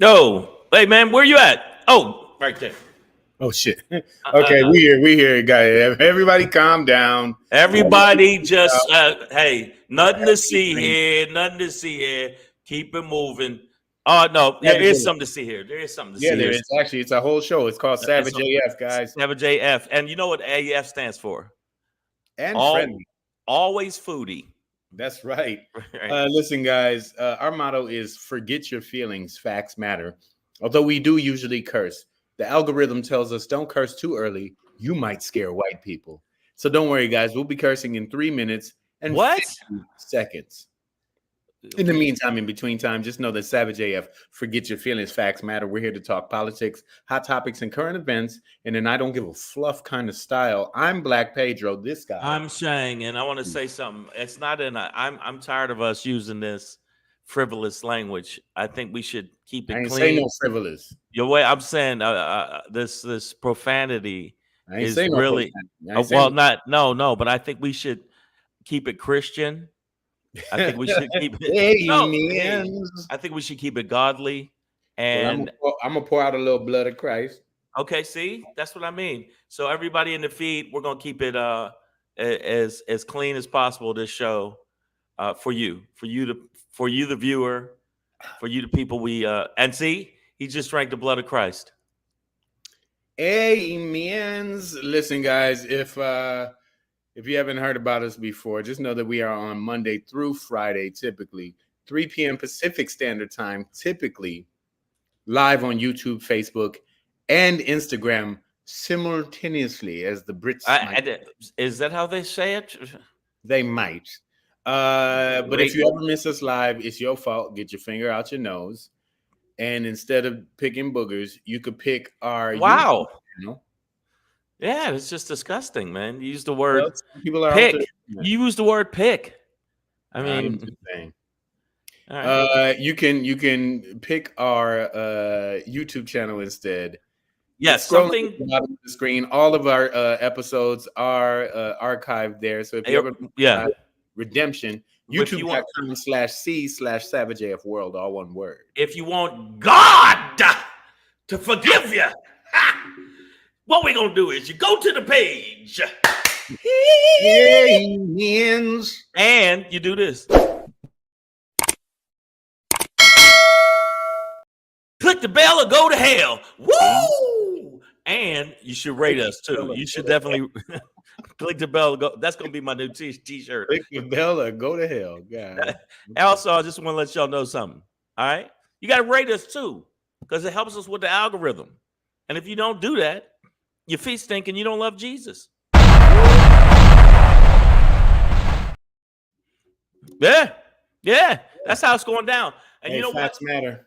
Yo, hey man, where you at? Oh, right there. Oh shit. Okay, we here, guys. Everybody, calm down. Everybody, just hey, nothing to see here. Nothing to see here. Keep it moving. Oh no, there is something to see here. There is something to Yeah, see there here. is actually. It's a whole show. It's called It's Savage AF, guys, Savage AF, and you know what AF stands for? and All, friendly. always foodie. That's right. Right. Listen, guys. Our motto is "Forget your feelings. Facts matter." Although we do usually curse, the algorithm tells us don't curse too early. You might scare white people. So don't worry, guys. We'll be cursing in 3 minutes and What? 50 seconds. In the meantime, in between time, just know that Savage AF, forget your feelings, facts matter. We're here to talk politics, hot topics, and current events. And then I don't give a fluff kind of style. I'm Black Pedro, this guy. I'm saying, and I want to say something. It's not in a. I'm tired of us using this frivolous language. I think we should keep I it ain't say clean. no frivolous. Your way, I'm saying, this profanity I ain't is say no really profanity. I ain't say well, no. not no, but I think we should keep it Christian. I think we should keep it. No, hey, Amen. I think we should keep it godly. Well, And I'm gonna pour out a little blood of Christ. okay, see, that's what I mean. So everybody in the feed, we're gonna keep it as clean as possible. This show for you, for you the viewer, for you the people we and see, he just drank the blood of Christ. Amens. Listen, guys, if you haven't heard about us before, just know that we are on Monday through Friday, typically 3 p.m. Pacific Standard Time, typically live on YouTube, Facebook, and Instagram simultaneously, as the Brits might. Is that how they say it? They might. But if Wait, you ever miss us live, it's your fault. Get your finger out your nose. And instead of picking boogers, you could pick our wow. YouTube channel. Yeah, it's just disgusting, man. You use the Well, word some people are out pick. there. You use the word pick. I I'm mean, just saying. all right. You can pick our YouTube channel instead. Yes, It's scrolling something. at the bottom of the screen. All of our episodes are archived there. So if you ever Yeah. redemption, If you want, youtube.com/c/SavageAF World, all one word. if you want God to forgive you, what we're gonna do is you go to the page and you do this. Click the bell or go to hell. Woo! And you should rate us too. You should definitely click the bell. Go. That's gonna be my new t-shirt. Click the bell or go to hell, guys. Also, I just want to let y'all know something. All right, you got to rate us too, because it helps us with the algorithm. And if you don't do that, your feet stink and you don't love Jesus. Yeah, that's how it's going down. And you know facts what? matter.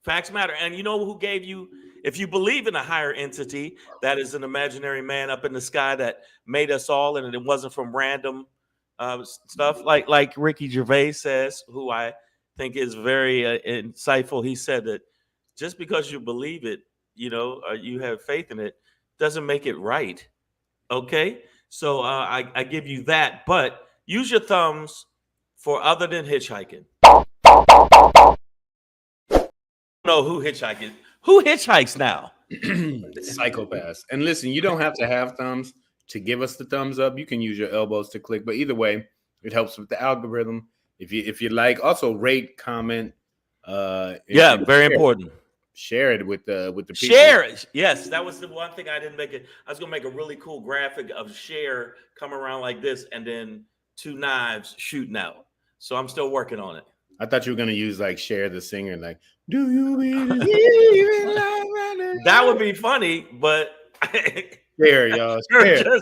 Facts matter. And you know who gave you, if you believe in a higher entity that is an imaginary man up in the sky that made us all, and it wasn't from random stuff like Ricky Gervais says, who I think is very insightful. He said that just because you believe it, you have faith in it, doesn't make it right. Okay, so I give you that, but use your thumbs for other than hitchhiking. Know who hitchhiking? Who hitchhikes now? Psychopaths. And listen, you don't have to have thumbs to give us the thumbs up. You can use your elbows to click, but either way, it helps with the algorithm. If you like, also rate, comment. Yeah, very important. Share it with the people. Share it. Yes, that was the one thing I didn't make it. I was gonna make a really cool graphic of share come around like this, and then two knives shooting out. So I'm still working on it. I thought you were gonna use like Cher the singer, like "Do you believe in love?" That would be funny, but Share, y'all. Share.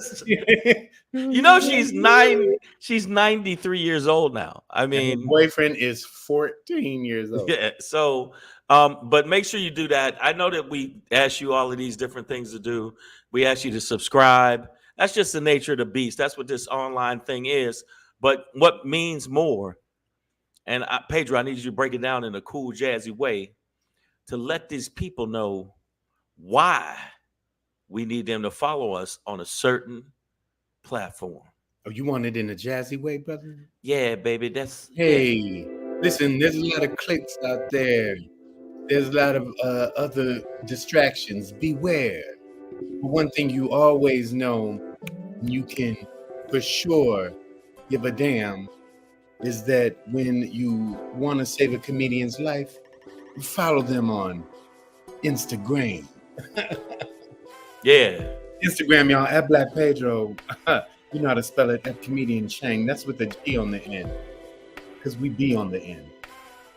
She's 93 years old now. I mean, and her boyfriend is 14 years old. Yeah. So, but make sure you do that. I know that we ask you all of these different things to do. We ask you to subscribe. That's just the nature of the beast. That's what this online thing is. But what means more, and Pedro, I need you to break it down in a cool, jazzy way to let these people know why we need them to follow us on a certain platform. Oh, you want it in a jazzy way, brother? Yeah, baby. Hey, listen, there's a lot of clicks out there. There's a lot of other distractions. Beware. But one thing you always know, you can for sure give a damn, is that when you want to save a comedian's life, you follow them on Instagram. Yeah. Instagram, y'all, at Black Pedro. You know how to spell it, at Comedian Chang. That's with a G on the end, because we be on the end.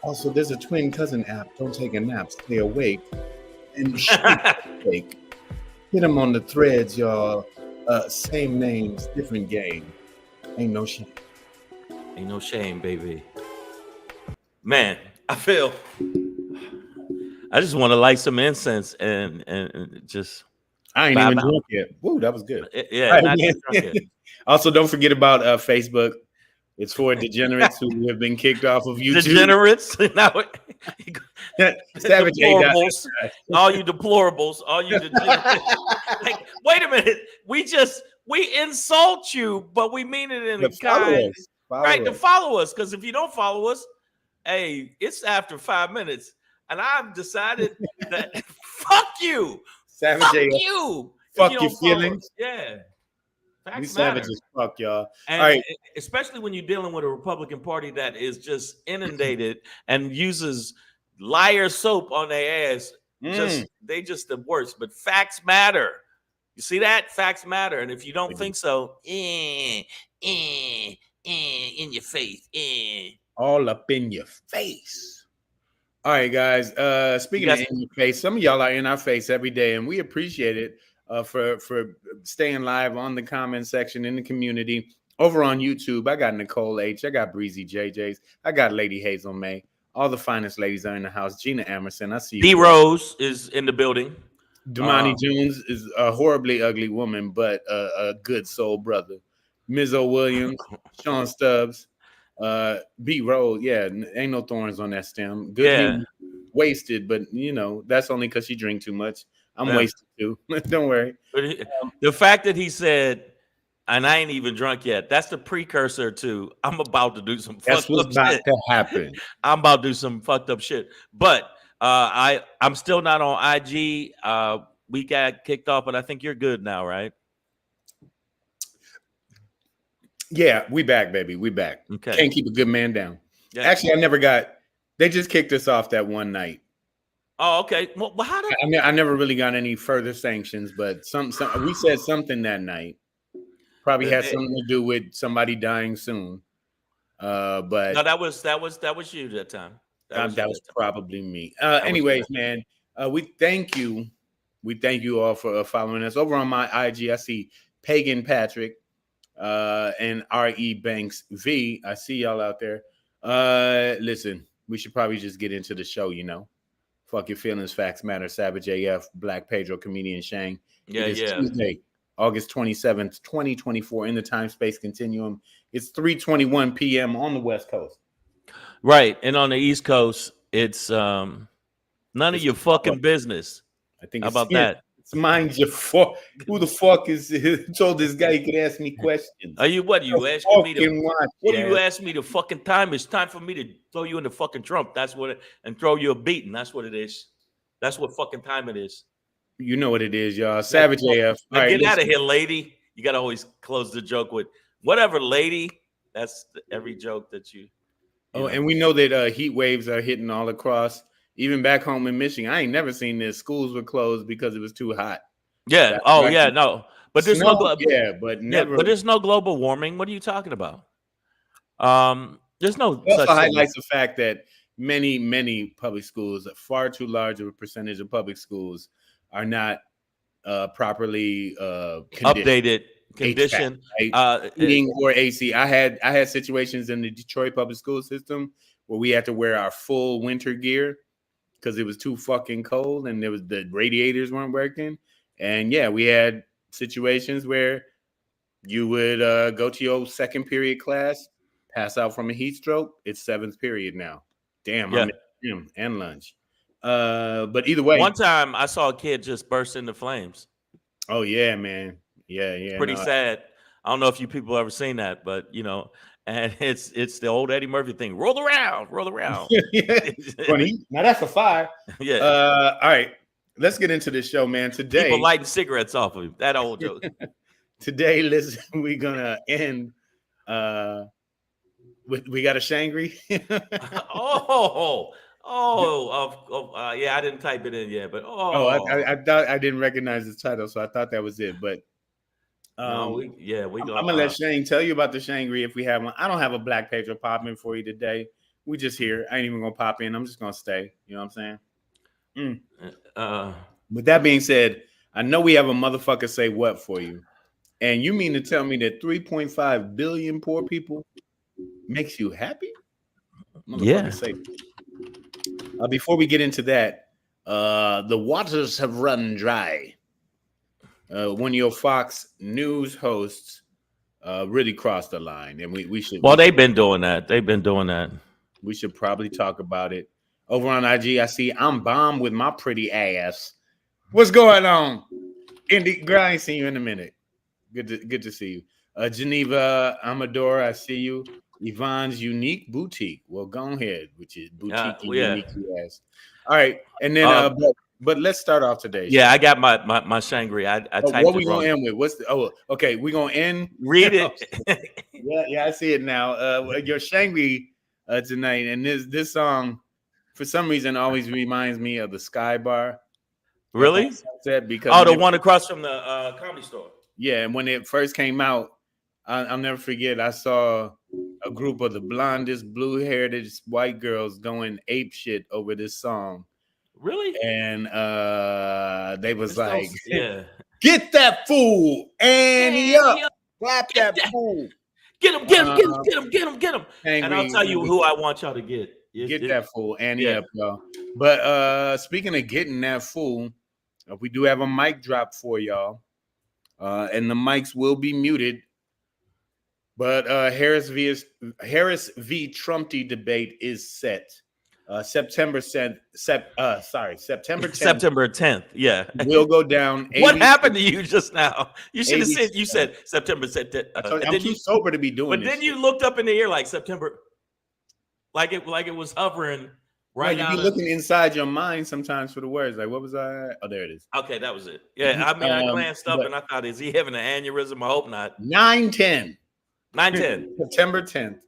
Also, there's a twin cousin app. Don't take a nap, stay awake. And shake. Hit them on the threads, y'all. Same names, different game. Ain't no shame. Ain't no shame, baby. Man, I just want to light some incense and just. I ain't even drunk yet. Woo, that was good. Yeah, Right, not drunk yet. Also, don't forget about Facebook. It's for degenerates who have been kicked off of YouTube. Degenerates? Savage deplorables. All you deplorables. All you degenerates. Like, wait a minute. We insult you, but we mean it in a kind. Right, to follow us. Because if you don't follow us, hey, it's after 5 minutes. And I've decided that fuck you. Savage fuck AF. you. Fuck your feelings. Yeah. We savage as fuck, y'all. And all right. Especially when you're dealing with a Republican Party that is just inundated and uses liar soap on their ass. They just the worst. But facts matter. You see that? Facts matter. And if you don't think so, in your face. All up in your face. All right, guys. Speaking of in your face, some of y'all are in our face every day, and we appreciate it. For staying live on the comment section in the community. Over on YouTube, I got Nicole H. I got Breezy JJ's. I got Lady Hazel May. All the finest ladies are in the house. Gina Emerson, I see you. D Rose is in the building. Damani Jones is a horribly ugly woman, but a good soul brother. Ms. O. Williams, Sean Stubbs, B. Rose. Yeah, ain't no thorns on that stem. Good, wasted, but you know that's only because she drink too much. I'm wasted too. Don't worry. The fact that he said, and I ain't even drunk yet, that's the precursor to I'm about to do some fucked up shit. That's what's about to happen. I'm about to do some fucked up shit. But I'm still not on IG. We got kicked off, but I think you're good now, right? Yeah, we back, baby. We back. Okay. Can't keep a good man down. Yeah. Actually, they just kicked us off that one night. Oh, okay. Well, how did I never really got any further sanctions, but some we said something that night. Probably had something to do with somebody dying soon. But no, that was you that time. That was probably me. Anyways, man, we thank you. We thank you all for following us. Over on my IG, I see Pagan Patrick and R.E. Banks V. I see y'all out there. Listen, we should probably just get into the show, you know. Fuck your feelings, facts matter. Savage AF, Black Pedro, Comedian Shang. Yeah. Tuesday, August 27th, 2024, in the time-space continuum. It's 3:21 p.m. on the West Coast. Right. And on the East Coast, it's none of your fucking business. I think about that. It's mind your fuck. Who the fuck is told this guy he could ask me questions? Are you what? You asking me to what do you ask me to fucking time? It's time for me to throw you in the fucking Trump. That's what it, and throw you a beating. That's what it is. That's what fucking time it is. You know what it is, y'all. Savage AF. All right, get out of here, lady. You gotta always close the joke with whatever, lady. That's every joke that you know. And we know that heat waves are hitting all across. Even back home in Michigan, I ain't never seen this. Schools were closed because it was too hot. Yeah. That's oh, yeah. No. But there's no. But never. Yeah, but there's no global warming. What are you talking about? There's no. It also highlights the fact that many public schools, far too large of a percentage of public schools, are not properly updated, conditioned, right? Heating or AC. I had situations in the Detroit public school system where we had to wear our full winter gear because it was too fucking cold and the radiators weren't working. And yeah, we had situations where you would go to your second period class, pass out from a heat stroke. It's seventh period now. Damn, I'm in gym and lunch. But either way, one time I saw a kid just burst into flames. Oh yeah, man. Yeah. Pretty sad. I don't know if you people ever seen that, but you know, and it's the old Eddie Murphy thing. Roll around, roll around. Funny. Now that's a fire. Yeah. All right. Let's get into this show, man. People Today, lighting cigarettes off of him. That old joke. listen, we're gonna end we got a Shangri. Yeah, I didn't type it in yet, but I thought I didn't recognize the title, so I thought that was it. But no, I'm go. gonna let Shane tell you about the Shangri if we have one. I don't have a black pager popping for you today. We just here. I ain't even gonna pop in. I'm just gonna stay. You know what I'm saying? With that being said, I know we have a motherfucker say what for you, and you mean to tell me that 3.5 billion poor people makes you happy? Yeah. Say. Before we get into that, the waters have run dry. One of your Fox News hosts really crossed the line, and we should. Well, they've been doing that. We should probably talk about it over on IG. I see I'm bombed with my pretty ass. What's going on? Indy, girl, I ain't seen you in a minute. Good to see you. Geneva Amador, I see you. Yvonne's Unique Boutique. Well, go ahead with your boutique unique ass. All right, and then but let's start off today. Yeah, I got my Shangri. I typed what we gonna end with? What's the okay, we gonna end. Read it. yeah, I see it now. Your Shangri tonight, and this song for some reason always reminds me of the Sky Bar. Really? Because the one across from the Comedy Store. Yeah, and when it first came out, I'll never forget. I saw a group of the blondest, blue-haired white girls going ape shit over this song. Really? And they was like, yeah, get that fool, Annie up, clap that fool, get him. And I'll tell you who I want y'all to get. Get that fool, Annie up, y'all. But speaking of getting that fool, we do have a mic drop for y'all, and the mics will be muted. But Harris v. TRUMPTY debate is set. September 10th. September 10th. Yeah, will go down. What happened to you just now? You should have said. You said September 10th. I'm too sober to be doing. But then you looked up in the air like September, like it was hovering right now. You be looking inside your mind sometimes for the words. Like, what was I? Oh, there it is. Okay, that was it. Yeah, I mean, I glanced up and I thought, is he having an aneurysm? I hope not. 9/10. September 10th.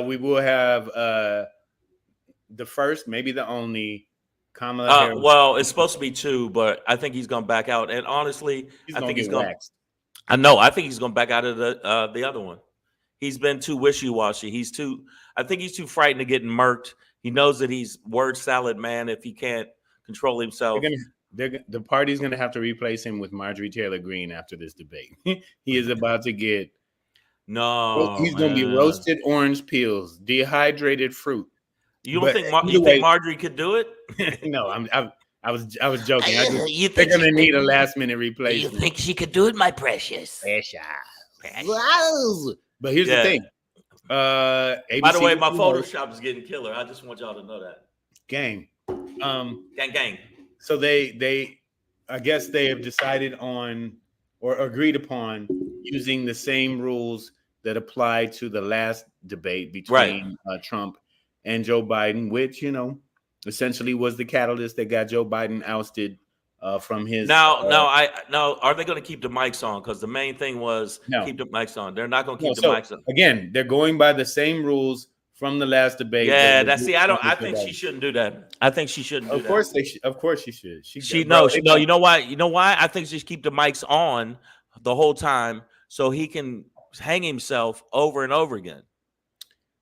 We will have the first, maybe the only Kamala Harris. Well, it's supposed to be 2, but I think he's going to back out. And honestly, I think he's going. I think he's going to back out of the other one. He's been too wishy-washy. I think he's too frightened of getting murked. He knows that he's word salad man if he can't control himself. The party's going to have to replace him with Marjorie Taylor Greene after this debate. He is about to get. No, he's going to be roasted orange peels, dehydrated fruit. You don't think Marjorie could do it? No, I was joking. They're going to need a last minute replacement. You think she could do it, my precious? But here's the thing. ABC, by the way, my Photoshop is getting killer. I just want y'all to know that. Gang. Gang. So they I guess they have decided on or agreed upon using the same rules that applied to the last debate between Trump and Joe Biden, which, essentially was the catalyst that got Joe Biden ousted from his. Now, are they going to keep the mics on? Because the main thing was keep the mics on. They're not going to keep the mics on. Again, they're going by the same rules from the last debate. Yeah, I think she shouldn't do that. I think she shouldn't do that. Of course she should. You know why? You know why? I think she should keep the mics on the whole time so he can hang himself over and over again.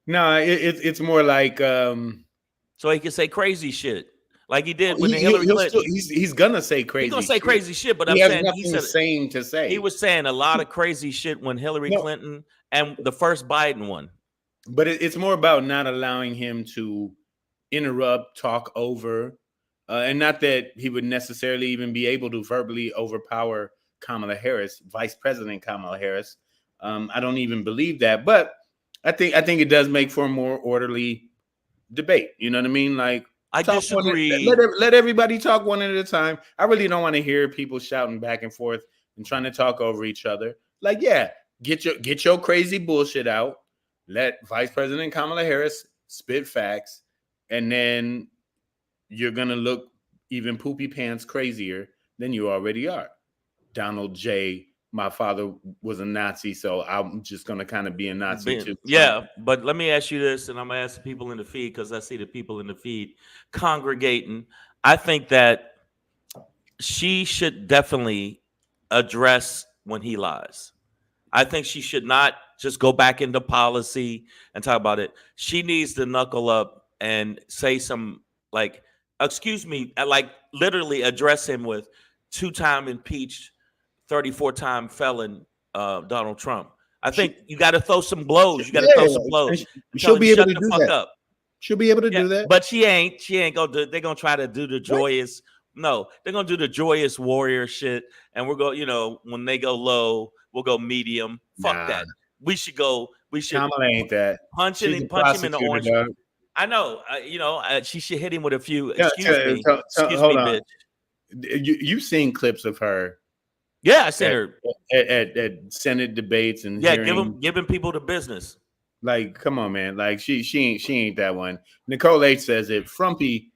No, it's more like so he can say crazy shit like he did when Hillary Clinton. He's gonna say crazy. He's gonna say crazy shit, but he has nothing sane to say. He was saying a lot of crazy shit when Hillary Clinton and the first Biden one. But it's more about not allowing him to interrupt, talk over, and not that he would necessarily even be able to verbally overpower Kamala Harris, Vice President Kamala Harris. I don't even believe that, but I think it does make for a more orderly debate. You know what I mean? Like, I disagree. Let everybody talk one at a time. I really don't want to hear people shouting back and forth and trying to talk over each other. Like, yeah, get your crazy bullshit out. let Vice President Kamala Harris spit facts, and then you're gonna look even poopy pants crazier than you already are. Donald J. My father was a Nazi, so I'm just gonna kind of be a Nazi too. Trump. Yeah, but let me ask you this, and I'm gonna ask the people in the feed because I see the people in the feed congregating. I think that she should definitely address when he lies. I think she should not just go back into policy and talk about it. She needs to knuckle up and say some like, excuse me, like literally address him with two-time impeached, 34-time felon Donald Trump. I She, think you got to throw some blows. You got to throw yeah, some blows and tell she'll him be able shut to the do fuck that. up. She'll be able to Yeah, do that. but she ain't. She ain't gonna do. They're gonna try to do the What? joyous. No, they're gonna do the joyous warrior shit, and we're going. You know, when they go low, we'll go medium. Fuck Nah, that. We should go. We should Kamala ain't that. She's a punch him in the prosecutor, orange. dog. I know. She should hit him with a few. Yeah, Excuse hold me, on. bitch. You've seen clips of her Yeah, I seen at, her. at Senate debates and Yeah, hearings. giving people the business. Like, come on, man. Like, she ain't that one. Nicole H says it. Frumpy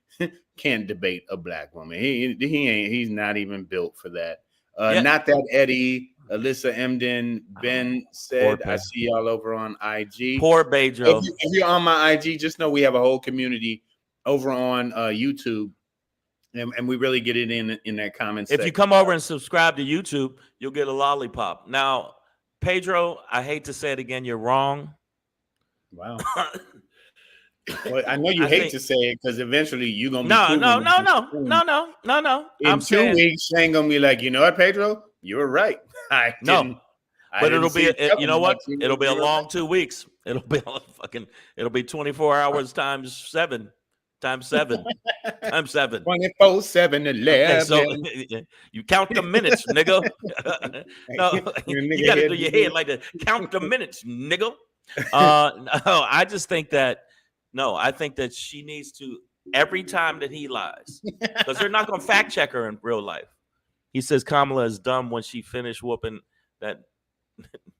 can't debate a black woman. He's not even built for that. Yeah. Not that Eddie, Alyssa Emden, Ben said. Poor I see y'all over on IG. Poor Bejo. If you're on my IG, just know we have a whole community over on YouTube. And we really get it in that comment section. If you come over and subscribe to YouTube, you'll get a lollipop. Now, Pedro, I hate to say it again, you're wrong. Wow. Well, I know you hate to say it because eventually you're gonna be no. In 2 weeks, Shane gonna be like, you know what, Pedro, you were right. But it'll be you know what? It'll be a long 2 weeks. It'll be 24 hours times 7. Times 7. 24/7 11. Okay, so you count the minutes, nigga. No, you got to do your head like that. Count the minutes, nigga. No, I just think that I think that she needs to every time that he lies, because they're not going to fact check her in real life. He says Kamala is dumb when she finished whooping that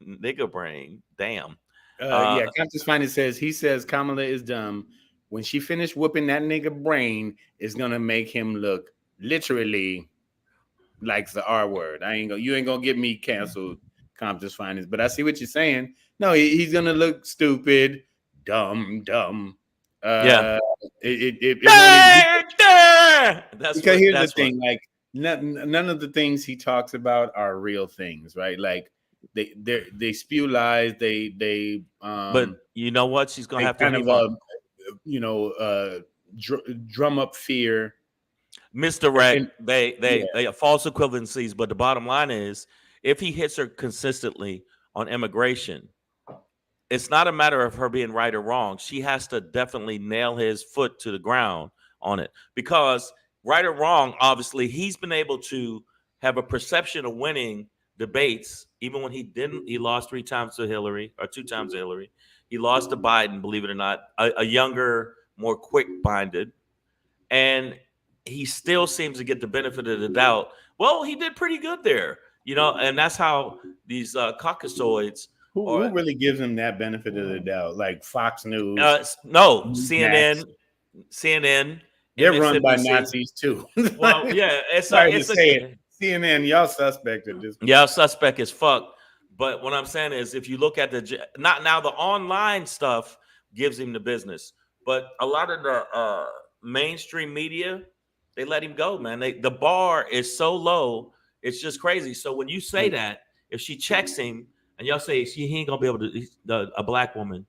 nigga brain. Damn. Conscious Finance says Kamala is dumb. When she finished whooping that nigga brain, is gonna make him look literally like the R word. You ain't gonna get me canceled, Compton's Finance. But I see what you're saying. No, he's gonna look stupid, dumb. That's because here's the thing. Like none of the things he talks about are real things, right? Like they spew lies. But you know what? She's gonna have to drum up fear, misdirect. They are false equivalencies. But the bottom line is, if he hits her consistently on immigration, it's not a matter of her being right or wrong. She has to definitely nail his foot to the ground on it, because right or wrong, obviously he's been able to have a perception of winning debates, even when he didn't. He lost 3 times to Hillary, or 2 times to Hillary. He lost to Biden, believe it or not, a younger, more quick-minded, and he still seems to get the benefit of the doubt. Well, he did pretty good there, and that's how these Caucasoids. Who really gives him that benefit of the doubt? Like Fox News? No, CNN. They're run by Nazis too. Well, yeah, it's CNN. Y'all suspect at this point. Y'all suspect as fuck. But what I'm saying is, if you look at the online stuff gives him the business, but a lot of the mainstream media, they let him go, man. The bar is so low, it's just crazy. So when you say that, if she checks him, and y'all say he ain't gonna be able to, a black woman.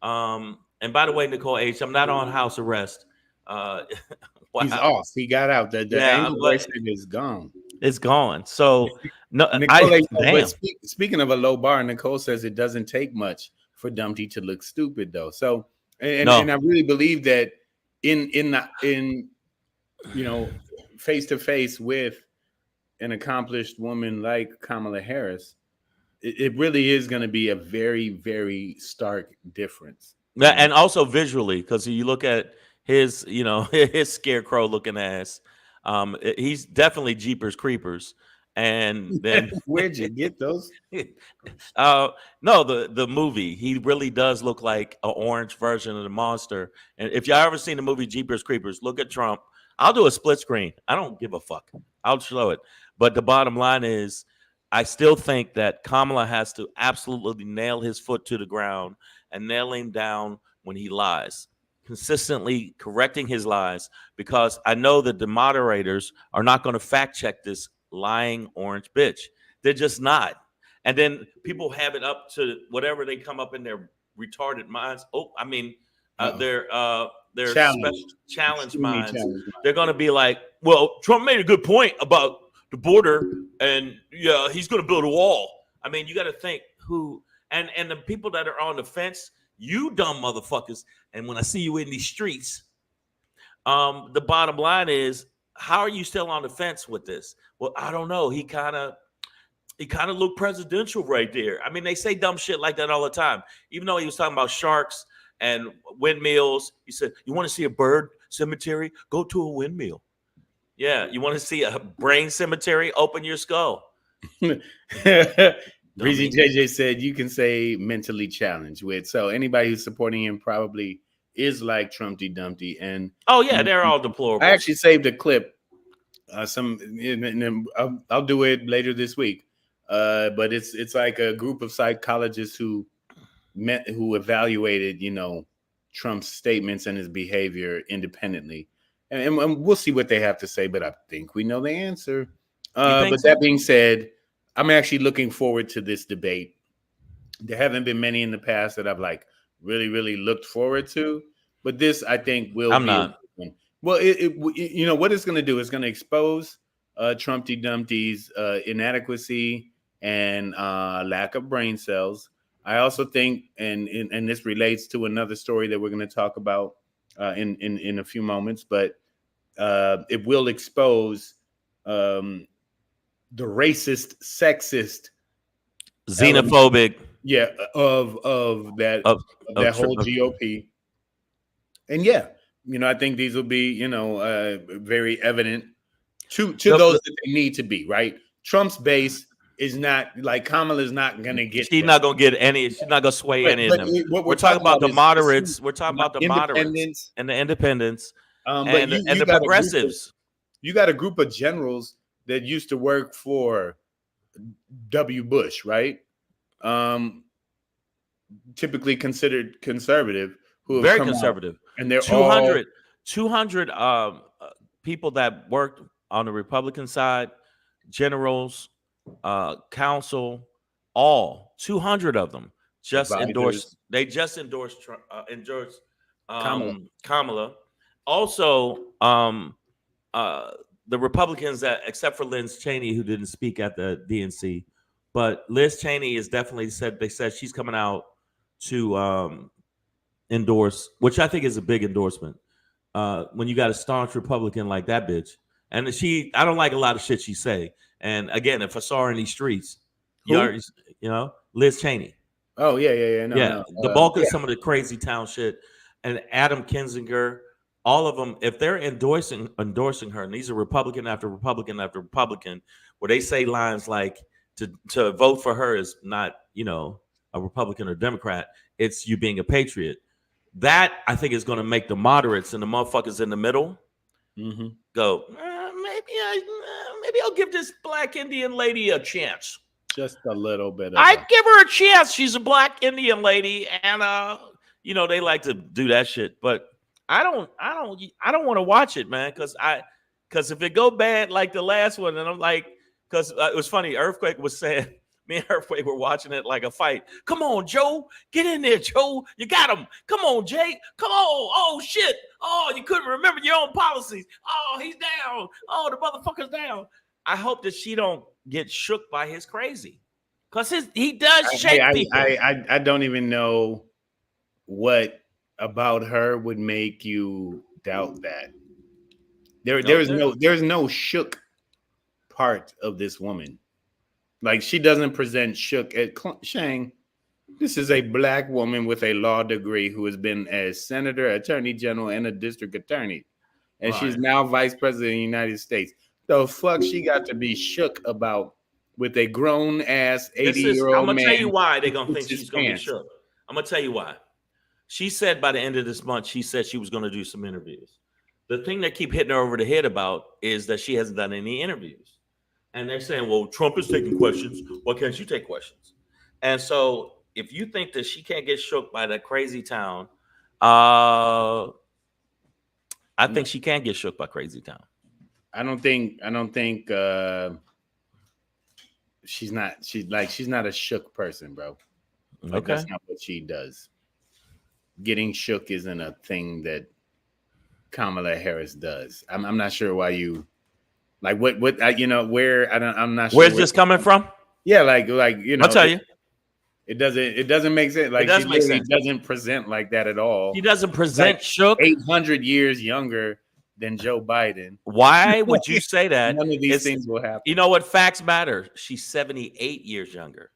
And by the way, Nicole H, I'm not on house arrest. Wow. He's off. He got out. The anger bracelet is gone. It's gone. So no, speaking of a low bar, Nicole says it doesn't take much for Dumpty to look stupid, though. So and I really believe that in face to face with an accomplished woman like Kamala Harris, it really is going to be a very, very stark difference. And also visually, because you look at his, his scarecrow looking ass. He's definitely Jeepers Creepers. And then Where'd you get those? no, the movie, he really does look like an orange version of the monster. And if y'all ever seen the movie Jeepers Creepers, look at Trump. I'll do a split screen. I don't give a fuck. I'll show it. But the bottom line is, I still think that Kamala has to absolutely nail his foot to the ground and nail him down when he lies, consistently correcting his lies, because I know that the moderators are not going to fact check this lying orange bitch. They're just not. And then people have it up to whatever they come up in their retarded minds. Oh, I mean, their Challenge. special challenge Extremely minds. challenged. They're going to be like, well, Trump made a good point about the border, and yeah, he's going to build a wall. I mean, you got to think who and the people that are on the fence, you dumb motherfuckers. And when I see you in these streets, the bottom line is, how are you still on the fence with this? Well, I don't know. He kind of looked presidential right there. I mean, they say dumb shit like that all the time. Even though he was talking about sharks and windmills, he said, "You want to see a bird cemetery? Go to a windmill." Yeah, you want to see a brain cemetery? Open your skull. Breezy JJ said you can say mentally challenged with. So anybody who's supporting him probably is like Trumpty Dumpty. And oh yeah, they're all deplorable. I actually saved a clip. I'll do it later this week. But it's like a group of psychologists who evaluated, Trump's statements and his behavior independently. And we'll see what they have to say, but I think we know the answer. But that being said, I'm actually looking forward to this debate. There haven't been many in the past that I've really, really looked forward to, but this I think will be. Not. Well, what it's going to do is going to expose Trumpty Dumpty's inadequacy and lack of brain cells. I also think, and this relates to another story that we're going to talk about in a few moments, but it will expose the racist, sexist, xenophobic, of that whole GOP. And I think these will be very evident to those that they need to be, right? Trump's base is not like Kamala's not going to get. She's not going to get any. She's not going to sway any of them. We're talking about the moderates. We're talking about the moderates and the independents and the progressives. You got a group of generals that used to work for W. Bush, right? Typically considered conservative, who have very conservative, and they're 200 people that worked on the Republican side, generals, council, all 200 of them just endorsed. They just endorsed Kamala. Also, the Republicans that, except for Liz Cheney, who didn't speak at the DNC, but Liz Cheney is definitely said she's coming out to endorse, which I think is a big endorsement. When you got a staunch Republican like that bitch, and I don't like a lot of shit she say. And again, if I saw her in these streets, Liz Cheney. Oh yeah. No. The bulk of some of the crazy town shit, and Adam Kinzinger, all of them, if they're endorsing her, and these are Republican after Republican after Republican, where they say lines like to vote for her is not, a Republican or Democrat, it's you being a patriot. That I think is going to make the moderates and the motherfuckers in the middle go, maybe I'll give this black Indian lady a chance. Just a little bit. I'd give her a chance. She's a black Indian lady, and they like to do that shit. But I don't want to watch it, man, because if it go bad like the last one, and I'm like, because it was funny. Earthquake was saying, me and Earthquake were watching it like a fight. Come on, Joe, get in there, Joe. You got him. Come on, Jay. Come on. Oh shit. Oh, you couldn't remember your own policies. Oh, he's down. Oh, the motherfucker's down. I hope that she don't get shook by his crazy, because he does shake people. I don't even know what about her would make you doubt that. There's no shook part of this woman. Like, she doesn't present shook at Shang. This is a black woman with a law degree who has been a senator, attorney general, and a district attorney. And she's now vice president of the United States. The fuck she got to be shook about with a grown ass This is, 80-year-old I'm gonna man tell you why they're who gonna think shits his she's gonna be pants? shook. I'm gonna tell you why. She said by the end of this month, she said she was gonna do some interviews. The thing that keep hitting her over the head about is that she hasn't done any interviews. And they're saying, well, Trump is taking questions. Why can't you take questions? And so if you think that she can't get shook by that crazy town, I think she can get shook by crazy town. I don't think she's not a shook person, bro. Like, Okay. that's not what she does. Getting shook isn't a thing that Kamala Harris does. I'm not sure why you like what where I'm not sure. Where's this coming from? Yeah, like I'll tell you. It doesn't make sense. Like, does she make literally sense. doesn't present like that at all. She doesn't present shook. 800 years younger than Joe Biden. Why would you say that? None of these things will happen. You know what? Facts matter. She's 78 years younger.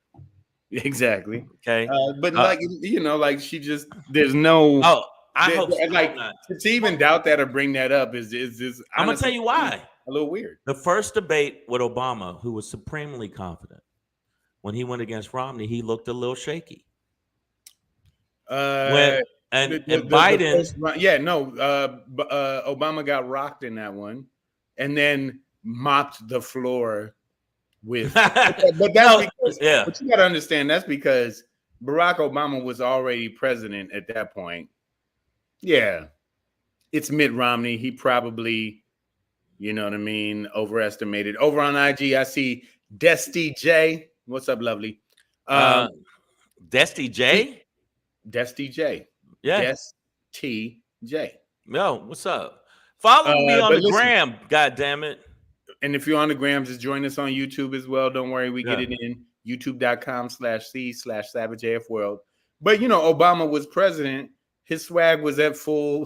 Exactly. Okay. But like she just there's no. Oh, I hope like not. to even doubt that or bring that up is I'm gonna tell you why. A little weird. The first debate with Obama, who was supremely confident, when he went against Romney, he looked a little shaky. And Biden, Obama got rocked in that one, and then mopped the floor with. But that's because, but you got to understand, that's because Barack Obama was already president at that point. Yeah, it's Mitt Romney. He probably, you know what I mean, overestimated. Over on IG, I see Desty J. What's up, lovely? Desty J? Desty J. Yeah. Desty J. Yo, what's up? Follow me on the gram, God damn it. And if you're on the gram, just join us on YouTube as well. Don't worry, we get it in youtube.com/c/SavageAFWorld. But Obama was president. His swag was at full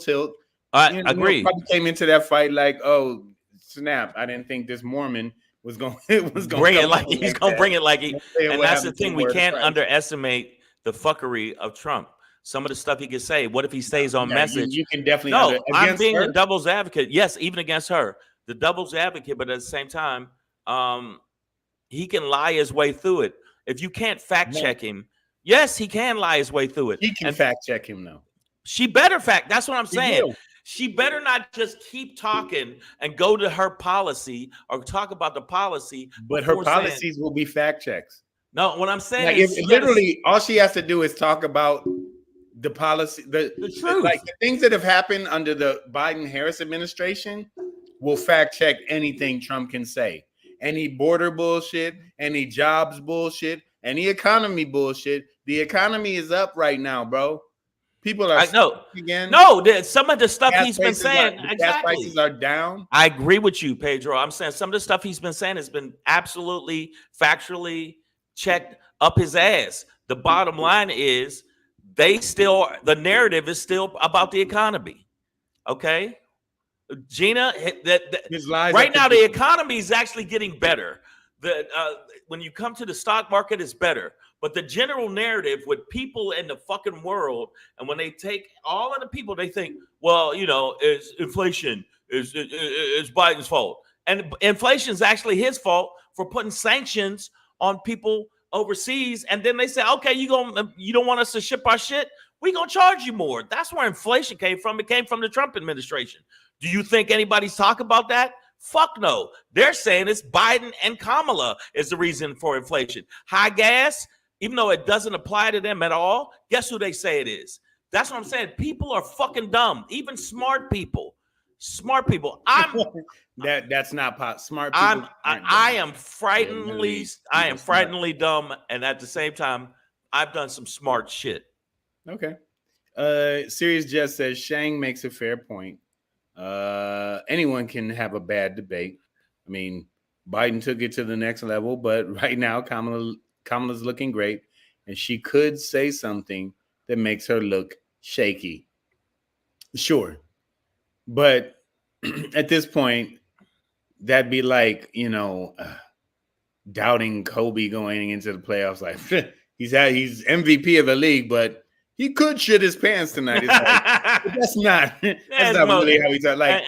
tilt. I agree. Probably came into that fight like, oh snap! I didn't think this Mormon was going bring it like he's going to bring it like he. And that's the thing, we can't underestimate the fuckery of Trump. Some of the stuff he could say. What if he stays on message? You can definitely. No, I'm being the devil's advocate. Yes, even against her, the devil's advocate. But at the same time, he can lie his way through it. If you can't fact check him, yes, he can lie his way through it. He can fact check him though. She better fact. That's what I'm saying. She better not just keep talking and go to her policy or talk about the policy. But her policies will be fact checks. No, what I'm saying is literally all she has to do is talk about the policy, the truth. Like the things that have happened under the Biden-Harris administration will fact check anything Trump can say. Any border bullshit, any jobs bullshit, any economy bullshit. The economy is up right now, bro. People are again. No, some of the stuff he's been saying, gas prices are down. I agree with you, Pedro. I'm saying some of the stuff he's been saying has been absolutely factually checked up his ass. The bottom line is the narrative is still about the economy. Okay, Gina, right now the economy is actually getting better. When you come to the stock market, it's better. But the general narrative with people in the fucking world, and when they take all of the people, they think, well, it's inflation, is Biden's fault. And inflation is actually his fault for putting sanctions on people overseas. And then they say, okay, you don't want us to ship our shit? We're going to charge you more. That's where inflation came from. It came from the Trump administration. Do you think anybody's talking about that? Fuck no. They're saying it's Biden and Kamala is the reason for inflation. High gas, even though it doesn't apply to them at all, guess who they say it is? That's what I'm saying. People are fucking dumb. Even smart people. Smart people. That's not smart people. I am frighteningly dumb, and at the same time, I've done some smart shit. Okay. Serious Jess says Shang makes a fair point. Anyone can have a bad debate. I mean, Biden took it to the next level, but right now Kamala's looking great, and she could say something that makes her look shaky. Sure. But at this point, that'd be like, doubting Kobe going into the playoffs. Like, he's MVP of the league, but he could shit his pants tonight. It's like, that's not really how he talks. Like,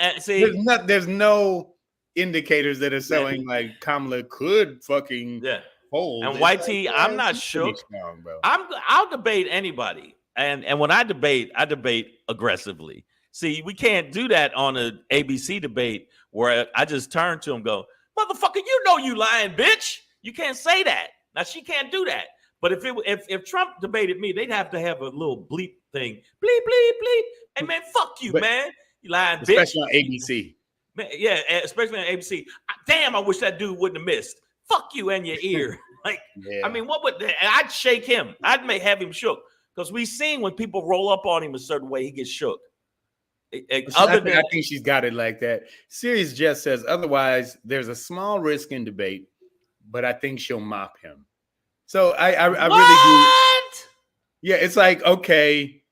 there's no indicators that are showing like Kamala could fucking Yeah. hold. And YT, I'm not she's pretty shook. strong, bro. I'll debate anybody. And when I debate aggressively. See, we can't do that on an ABC debate where I just turn to him and go, motherfucker, you know you lying, bitch. You can't say that. Now she can't do that. But if Trump debated me, they'd have to have a little bleep thing. Bleep, bleep, bleep. Hey man, fuck you, But man. You lying, bitch. especially on ABC. Man, yeah, especially on ABC. Damn, I wish that dude wouldn't have missed. Fuck you and your ear. Like, Yeah. I mean, what would I'd shake him. I'd have him shook. Because we've seen when people roll up on him a certain way, he gets shook. I think she's got it like that. Sirius Jess says, otherwise, there's a small risk in debate, but I think she'll mop him. So I really do. Yeah, it's like, okay.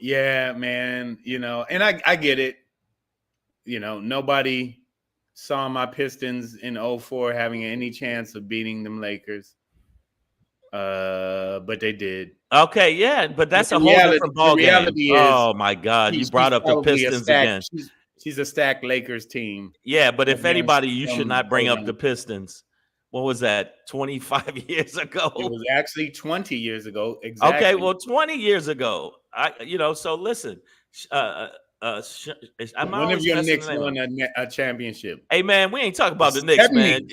Yeah, man, you know, and I get it. You know, nobody saw my Pistons in 04 having any chance of beating them Lakers. But they did. Okay, yeah, but that's a whole different ball game. Oh my God, you brought up the Pistons again. She's a stacked Lakers team. Yeah, but if anybody, you should not bring up the Pistons. What was that? 25 years ago? It was actually 20 years ago. Exactly. Okay, well, 20 years ago. So listen. One of your Knicks won a championship. Hey man, we ain't talking about the Knicks, man.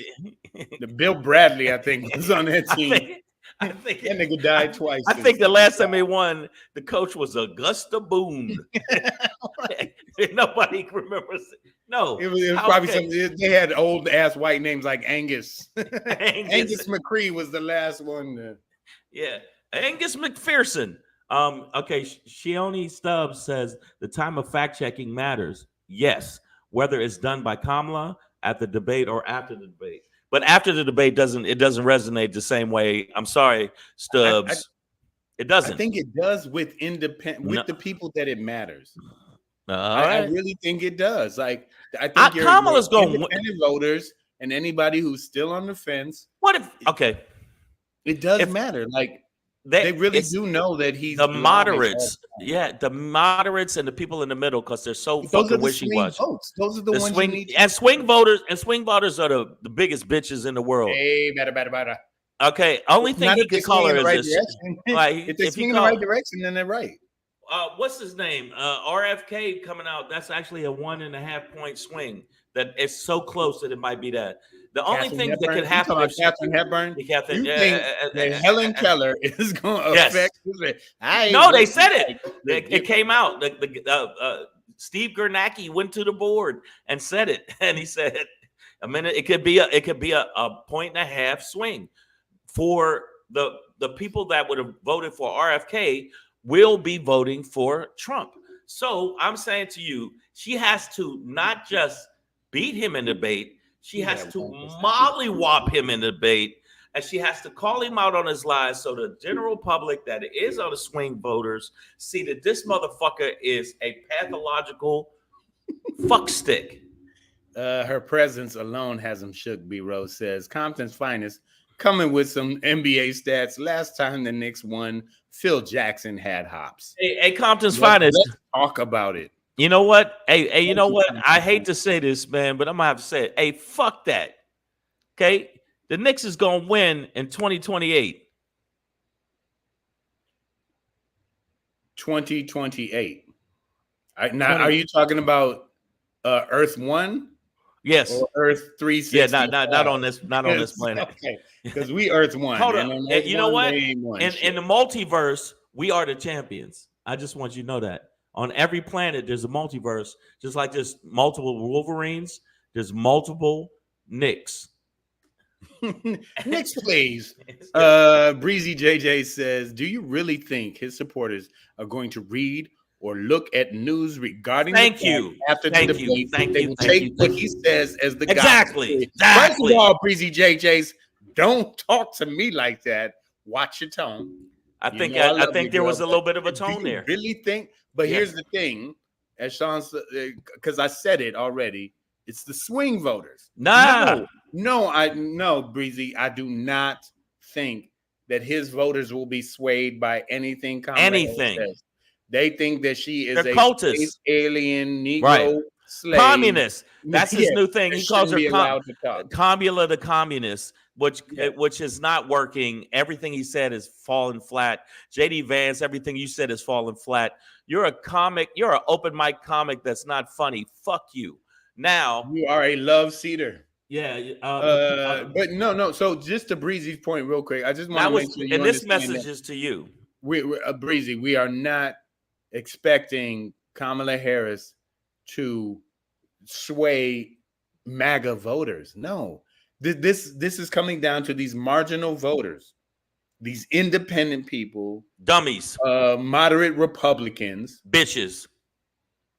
The Bill Bradley, I think, was on that team. I think that nigga died twice. I think the last time they won, the coach was Augusta Boone. Nobody remembers. No, it was probably something. They had old ass white names like Angus. Angus McCree was the last one. Yeah, Angus McPherson. Okay, Shioni Stubbs says the time of fact checking matters. Yes, whether it's done by Kamala at the debate or after the debate. But after the debate doesn't resonate the same way. I'm sorry, Stubbs. It doesn't. I think it does with the people that it matters. I really think it does. Like I think Kamala's going independent voters and anybody who's still on the fence. What if? Okay, it does matter. Like they really do know that he's the moderates. Yeah, the moderates and the people in the middle because they're so fucking wishy-washy. Those are the ones swing, you need and swing voters. And swing voters are the biggest bitches in the world. Hey, better. Okay, only thing he can call her is if they swing in the right direction, then they're right. What's his name? RFK coming out. That's actually a 1.5 point swing. That it's so close that it might be that. The only thing that could happen is Katharine Hepburn. You think that Helen Keller is going to affect? No, they said it. It came out. Steve Gernacki went to the board and said it, and he said, "A minute. It could be a 1.5 swing for the people that would have voted for RFK will be voting for Trump." So I'm saying to you, she has to not just beat him in debate. She has to mollywop him in the debate, and she has to call him out on his lies so the general public that is on the swing voters see that this motherfucker is a pathological fuckstick. Her presence alone has him shook, B. Rose says. Compton's finest coming with some NBA stats. Last time the Knicks won, Phil Jackson had hops. Hey, Compton's finest. Let's talk about it. You know what? Hey, you know what? I hate to say this, man, but I'm gonna have to say it. Hey, fuck that. Okay, the Knicks is gonna win in 2028. 2028. Now, are you talking about Earth 1? Yes. Or Earth 360? Yeah, not on this planet. Okay, because we Earth 1. Hold on. You know what? In the multiverse, we are the champions. I just want you to know that. On every planet, there's a multiverse. Just like there's multiple Wolverines, there's multiple Knicks. Knicks, please. Breezy JJ says, do you really think his supporters are going to read or look at news regarding after the debate? They will take what he says as the exactly. First of all, Breezy JJs, don't talk to me like that. Watch your tone. I think there was a little bit of a tone there. Really think? But here's the thing, as Sean said, because I said it already, it's the swing voters. No, Breezy, I do not think that his voters will be swayed by anything. Anything. They think that she is cultists. alien Negro. Right. slave. Communist. That's his new thing. He calls her be allowed to talk. Kamala the communist, which Yeah. which is not working. Everything he said is falling flat. JD Vance, everything you said is falling flat. You're a comic. You're an open mic comic that's not funny. Fuck you. Now, You are a love seater. yeah. But no. So just to Breezy's point, real quick, I just want That to make was, sure you and this understand message that is to you. we're Breezy. We are not expecting Kamala Harris to sway MAGA voters. No, this is coming down to these marginal voters, these independent people, Dummies, moderate Republicans, bitches.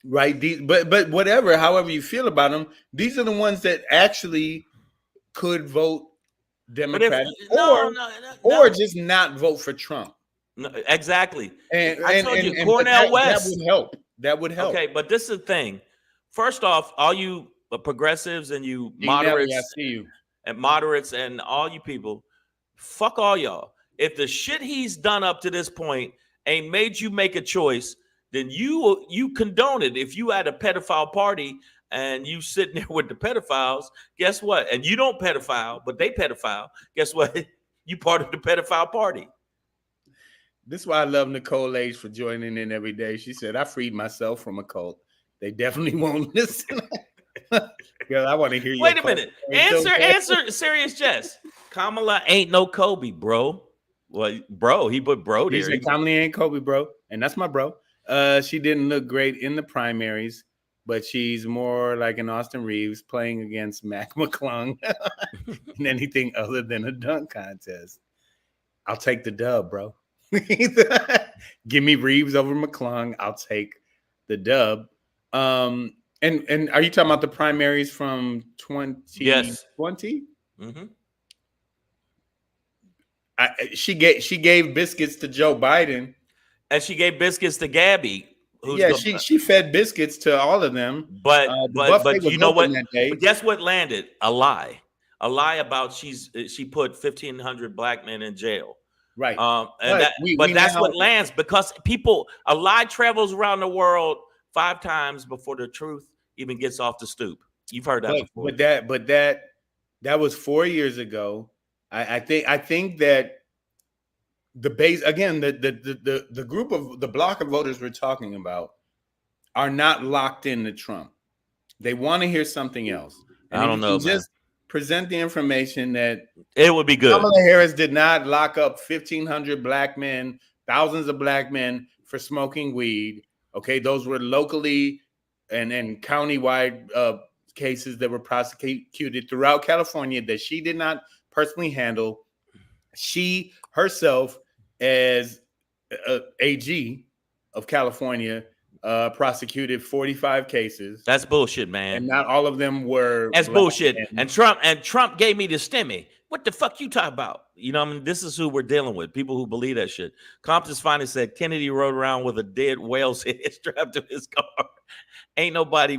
right? But whatever, however you feel about them, these are the ones that actually could vote Democratic or just not vote for Trump. No, exactly. And I told you, and Cornel West. That would help. That would help. Okay, but this is the thing. First off, all you progressives and you Nelly, moderates, I see you. and moderates and all you people, fuck all y'all. If the shit he's done up to this point ain't made you make a choice, then you condone it. If you at a pedophile party and you sitting there with the pedophiles, guess what? And you don't pedophile, but they pedophile. Guess what? You part of the pedophile party. This is why I love Nicole H for joining in every day. She said, I freed myself from a cult. They definitely won't listen. Girl, I want to hear you. Wait a minute. Answer serious jest. Kamala ain't no Kobe, bro. Well, bro, he put bro there. He said Kamala ain't Kobe, bro. And that's my bro. She didn't look great in the primaries, but she's more like an Austin Reeves playing against Mac McClung in anything other than a dunk contest. I'll take the dub, bro. Give me Reeves over McClung. I'll take the dub. And are you talking about the primaries from 2020? Yes. Mm-hmm. She gave biscuits to Joe Biden, and she gave biscuits to Gabby. She fed biscuits to all of them. But you know what? But guess what landed? A lie about she put 1,500 black men in jail. Right. But that's what lands, because a lie travels around the world 5 times before the truth even gets off the stoop. You've heard that before. But that was 4 years ago. I think that the base, again, the group of the block of voters we're talking about are not locked into Trump. They want to hear something else. And I don't know, just present the information that it would be good. Kamala Harris did not lock up 1,500 black men, thousands of black men for smoking weed. Okay, those were locally and countywide cases that were prosecuted throughout California that she did not personally handle. She herself, as AG of California, prosecuted 45 cases. That's bullshit, man. And not all of them were. That's bullshit. And Trump gave me the stimmy. What the fuck you talking about? You know, I mean, this is who we're dealing with. People who believe that shit. Compton's finally said Kennedy rode around with a dead whale's head strapped to his car. Ain't nobody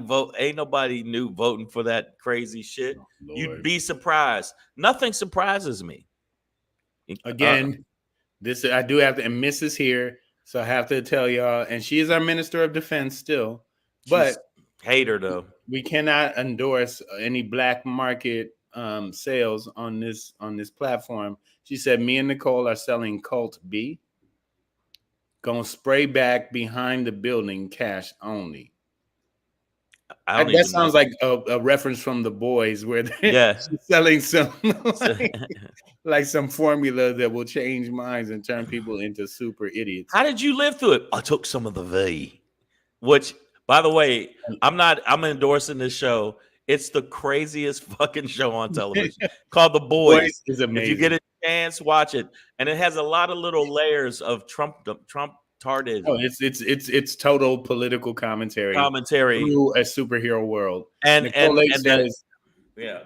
new voting for that crazy shit. Oh, you'd be surprised. Nothing surprises me. Again, I do have to, and Miss is here, so I have to tell y'all, and she is our Minister of Defense still, but hate her though. We cannot endorse any black market sales on this platform. She said, me and Nicole are selling Cult B. Gonna spray back behind the building, cash only. That sounds like a reference from The Boys, where they're selling some like some formula that will change minds and turn people into super idiots. How did you live through it? I took some of the V, which, by the way, I'm endorsing this show. It's the craziest fucking show on television called The Boys. Is amazing. If you get a chance, watch it. And it has a lot of little layers of Trump tardism. Oh, it's total political commentary through a superhero world. And the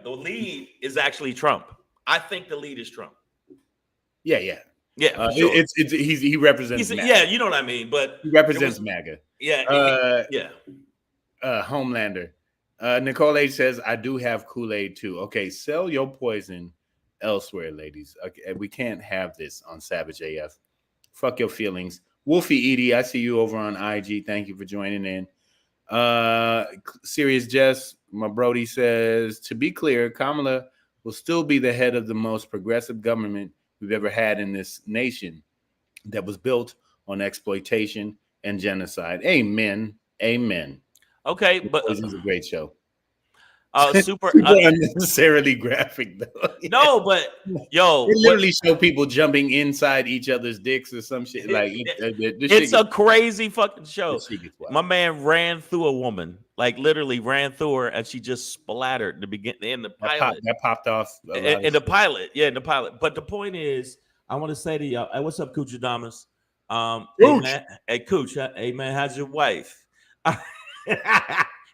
lead is actually Trump. I think the lead is Trump. Yeah. Sure. He represents. MAGA. You know what I mean. But he represents MAGA. Yeah. Homelander. Nicole H says, I do have Kool-Aid too. Okay, sell your poison elsewhere, ladies. Okay, we can't have this on Savage AF. Fuck your feelings. Wolfie Edie, I see you over on IG. Thank you for joining in. Serious Jess, my Brody says, to be clear, Kamala will still be the head of the most progressive government we've ever had in this nation that was built on exploitation and genocide. Amen. Amen. Okay, but This is a great show. super. Super unnecessarily graphic, though. No, but yo, they literally show people jumping inside each other's dicks or some shit. Like it's a crazy fucking show. My wild. man ran through a woman, like literally ran through her, and she just splattered in the pilot. That popped off in the pilot, yeah, in the pilot. But the point is, I want to say to y'all, hey, what's up, Cooch Adamas? Hey man, hey Cooch, hey man, how's your wife?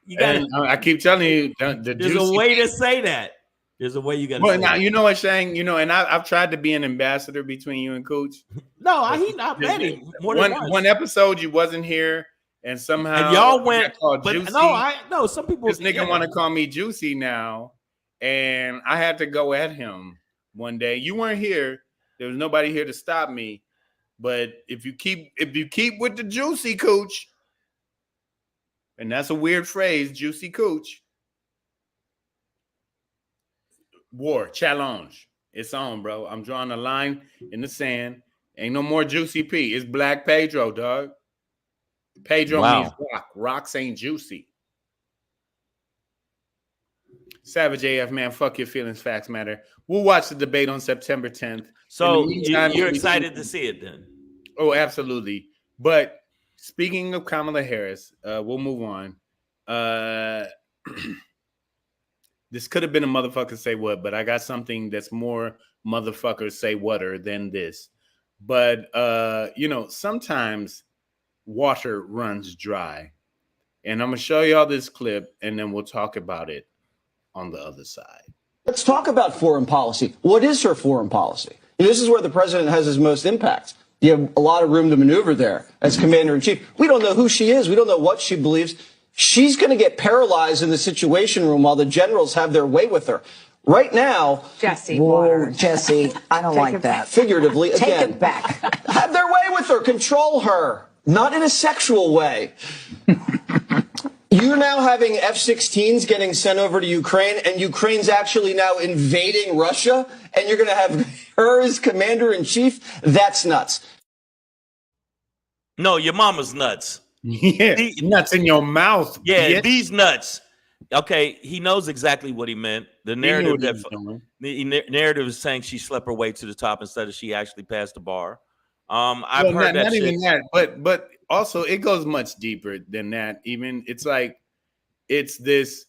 You got. I keep telling you, there's a way to say that. There's a way you got to. Well, now you know what, Shang. You know, and I've tried to be an ambassador between you and Cooch. No, he not many. More than one episode you wasn't here, and somehow and y'all went. But Juicy. no, some people. This nigga want to call me Juicy now, and I had to go at him one day. You weren't here. There was nobody here to stop me. But if you keep with the Juicy Cooch, and that's a weird phrase, Juicy Cooch. War challenge. It's on, bro. I'm drawing a line in the sand. Ain't no more Juicy P. It's Black Pedro, dog. Pedro means rock. Rocks ain't juicy. Savage AF, man, fuck your feelings. Facts matter. We'll watch the debate on September 10th. So you're excited to see it then? Oh, absolutely. But speaking of Kamala Harris, we'll move on. This could have been a motherfucker say what, but I got something that's more motherfuckers say whatter than this. But, sometimes water runs dry. And I'm going to show y'all this clip, and then we'll talk about it on the other side. Let's talk about foreign policy. What is her foreign policy? This is where the president has his most impact. You have a lot of room to maneuver there as commander-in-chief. We don't know who she is. We don't know what she believes. She's going to get paralyzed in the Situation Room while the generals have their way with her. Right now, Jesse, Jesse, I don't like that. Figuratively, again, take it back. Have their way with her, control her, not in a sexual way. You're now having F-16s getting sent over to Ukraine, and Ukraine's actually now invading Russia, and you're going to have her as commander-in-chief? That's nuts. No, your mama's nuts. Yeah, nuts in your mouth. Yeah, bitch. These nuts. Okay, he knows exactly what he meant. The narrative narrative is saying she slept her way to the top instead of she actually passed the bar. I've heard that. Not shit. Even that, but also it goes much deeper than that. Even it's like it's this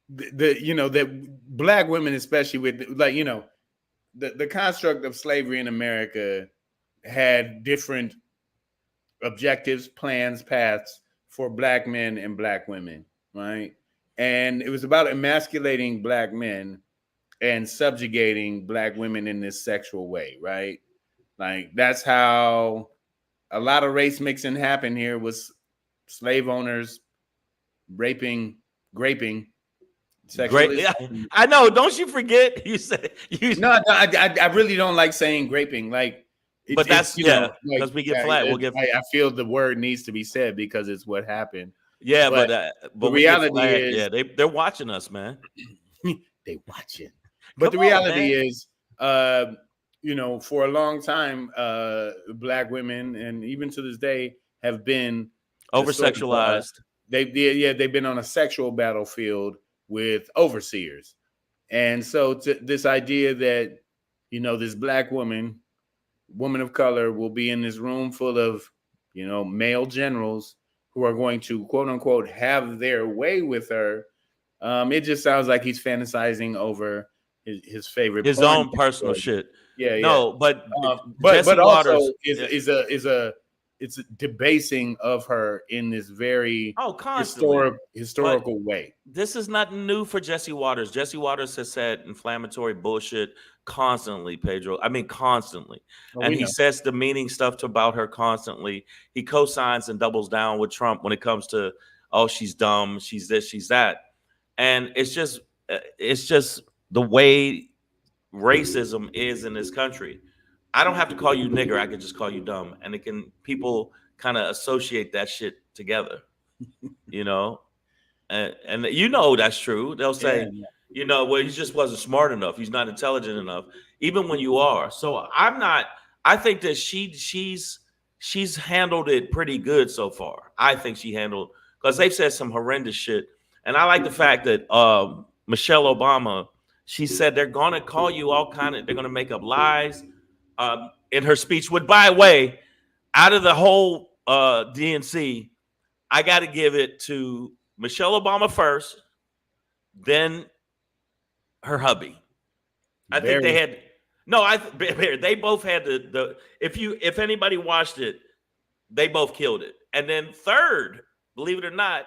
that black women, especially with the construct of slavery in America had different objectives, plans, paths for black men and black women, right? And it was about emasculating black men and subjugating black women in this sexual way, right? Like that's how a lot of race mixing happened here, was slave owners raping, sexually. I know. Don't you forget? You said you. No, I really don't like saying graping. Like, but that's because we get flat. We'll get. I feel the word needs to be said because it's what happened. Yeah, but the reality is, they're watching us, man. They watching. But the reality is, for a long time, black women, and even to this day, have been over-sexualized. They've been on a sexual battlefield with overseers. And so this idea that, this black woman of color will be in this room full of, male generals who are going to, quote unquote, have their way with her. It just sounds like he's fantasizing over his favorite, his own personal shit. Yeah. No, but also it's a debasing of her in this very historical way. This is nothing new for Jesse Waters. Jesse Waters has said inflammatory bullshit constantly, Pedro. I mean, constantly. And he says demeaning stuff about her constantly. He co-signs and doubles down with Trump when it comes to, oh, she's dumb, she's this, she's that. And it's just the way racism is in this country. I don't have to call you nigger. I can just call you dumb. And people kind of associate that shit together. you know, and you know that's true. They'll say, you know, well, he just wasn't smart enough. He's not intelligent enough, even when you are. So I'm not. I think that she's handled it pretty good so far. I think she handled because they've said some horrendous shit, and I like the fact that Michelle Obama. She said they're gonna call you all kind of. They're gonna make up lies in her speech. Which, by the way, out of the whole DNC, I got to give it to Michelle Obama first, then her hubby. I think they had they both had the if anybody watched it, they both killed it. And then third, believe it or not,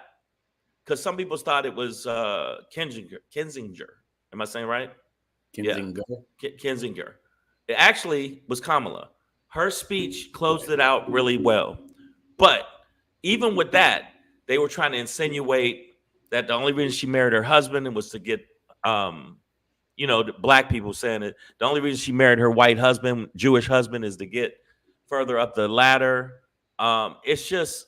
because some people thought it was Kinzinger. Am I saying right? Kinzinger. Yeah. Kinzinger. It actually was Kamala. Her speech closed it out really well. But even with that, they were trying to insinuate that the only reason she married her husband was to get, you know, the black people saying it. The only reason she married her white husband, Jewish husband, is to get further up the ladder. It's just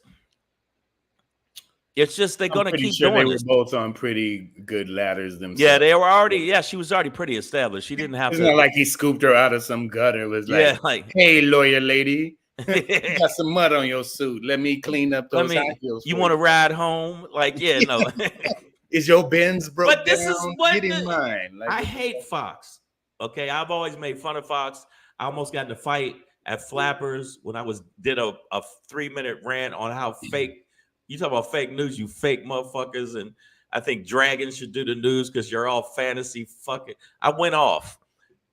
they're going to keep sure doing they this. were both on pretty good ladders themselves. Yeah, they were already. Yeah, she was already pretty established. She didn't have it's to. Not like he scooped her out of some gutter. It was like, hey, lawyer lady, you got some mud on your suit. Let me clean up those high heels. You want to ride home? Like, yeah, no. Is your Benz broke but this down? Is what Get in mine. Like, I hate Fox. Okay, I've always made fun of Fox. I almost got in a fight at Flappers when I did a 3-minute rant on how fake. You talk about fake news, you fake motherfuckers, and I think Dragons should do the news because you're all fantasy fucking. I went off.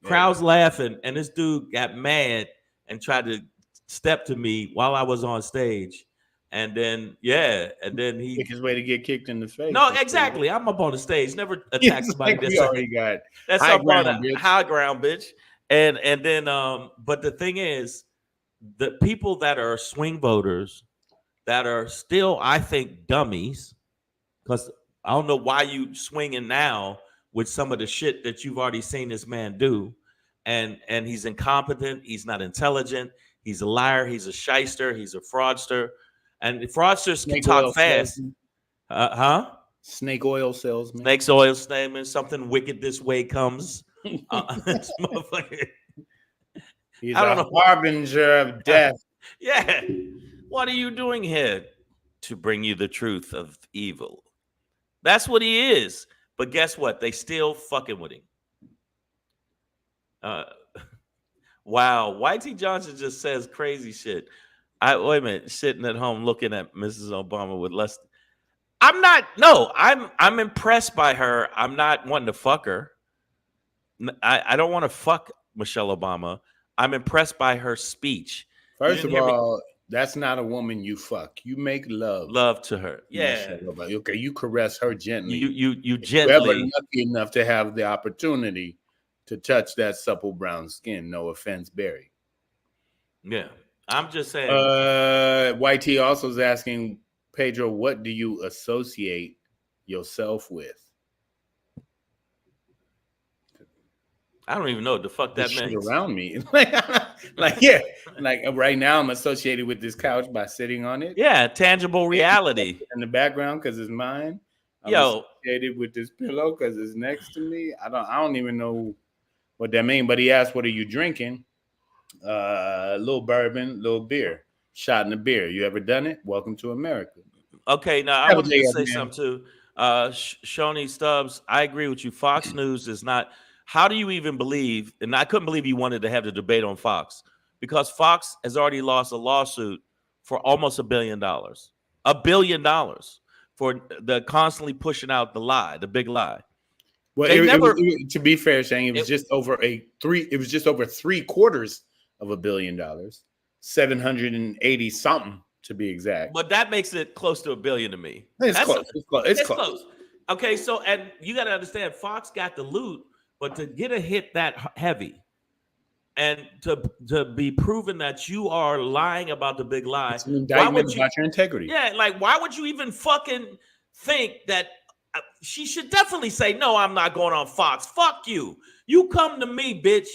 Crowds laughing, and this dude got mad and tried to step to me while I was on stage. And then, he took his way to get kicked in the face. No, exactly. I'm up on the stage. Never attack somebody. We already got that's up on a high ground, bitch. And then, but the thing is, the people that are swing voters that are still, I think, dummies, because I don't know why you swinging now with some of the shit that you've already seen this man do, and he's incompetent. He's not intelligent. He's a liar. He's a shyster. He's a fraudster. And fraudsters can talk fast. Snake oil salesman. Snake's oil salesman. Something wicked this way comes. He's I don't know. Harbinger of death. Yeah. What are you doing here? To bring you the truth of evil. That's what he is. But guess what? They still fucking with him. Wow. YT Johnson just says crazy shit. Wait a minute, sitting at home looking at Mrs. Obama with less. I'm impressed by her. I'm not wanting to fuck her. I don't want to fuck Michelle Obama. I'm impressed by her speech. First of all, that's not a woman you fuck. You make love to her. Yeah. Okay, you caress her gently. You gently. Whoever lucky enough to have the opportunity to touch that supple brown skin. No offense, Barry. Yeah. I'm just saying. YT also is asking, Pedro, what do you associate yourself with? I don't even know what the fuck that means. Around me. like right now I'm associated with this couch by sitting on it. Yeah, tangible reality. In the background because it's mine. I'm associated with this pillow because it's next to me. I don't even know what that means, but he asked, what are you drinking? A little bourbon, little beer. Shot in a beer. You ever done it? Welcome to America. Okay, now I want to say something too. Shoney Stubbs, I agree with you. Fox News is not. How do you even believe? And I couldn't believe you wanted to have the debate on Fox because Fox has already lost a lawsuit for almost $1 billion. $1 billion for the constantly pushing out the lie, the big lie. Well, to be fair, Shane, it was just over $750 million, 780 something to be exact. But that makes it close to $1 billion to me. It's close. Okay, so and you got to understand, Fox got the loot, but to get a hit that heavy, and to be proven that you are lying about the big lie, it's an indictment about your integrity. Yeah, like why would you even fucking think that? She should definitely say, no, I'm not going on Fox. Fuck you. You come to me, bitch.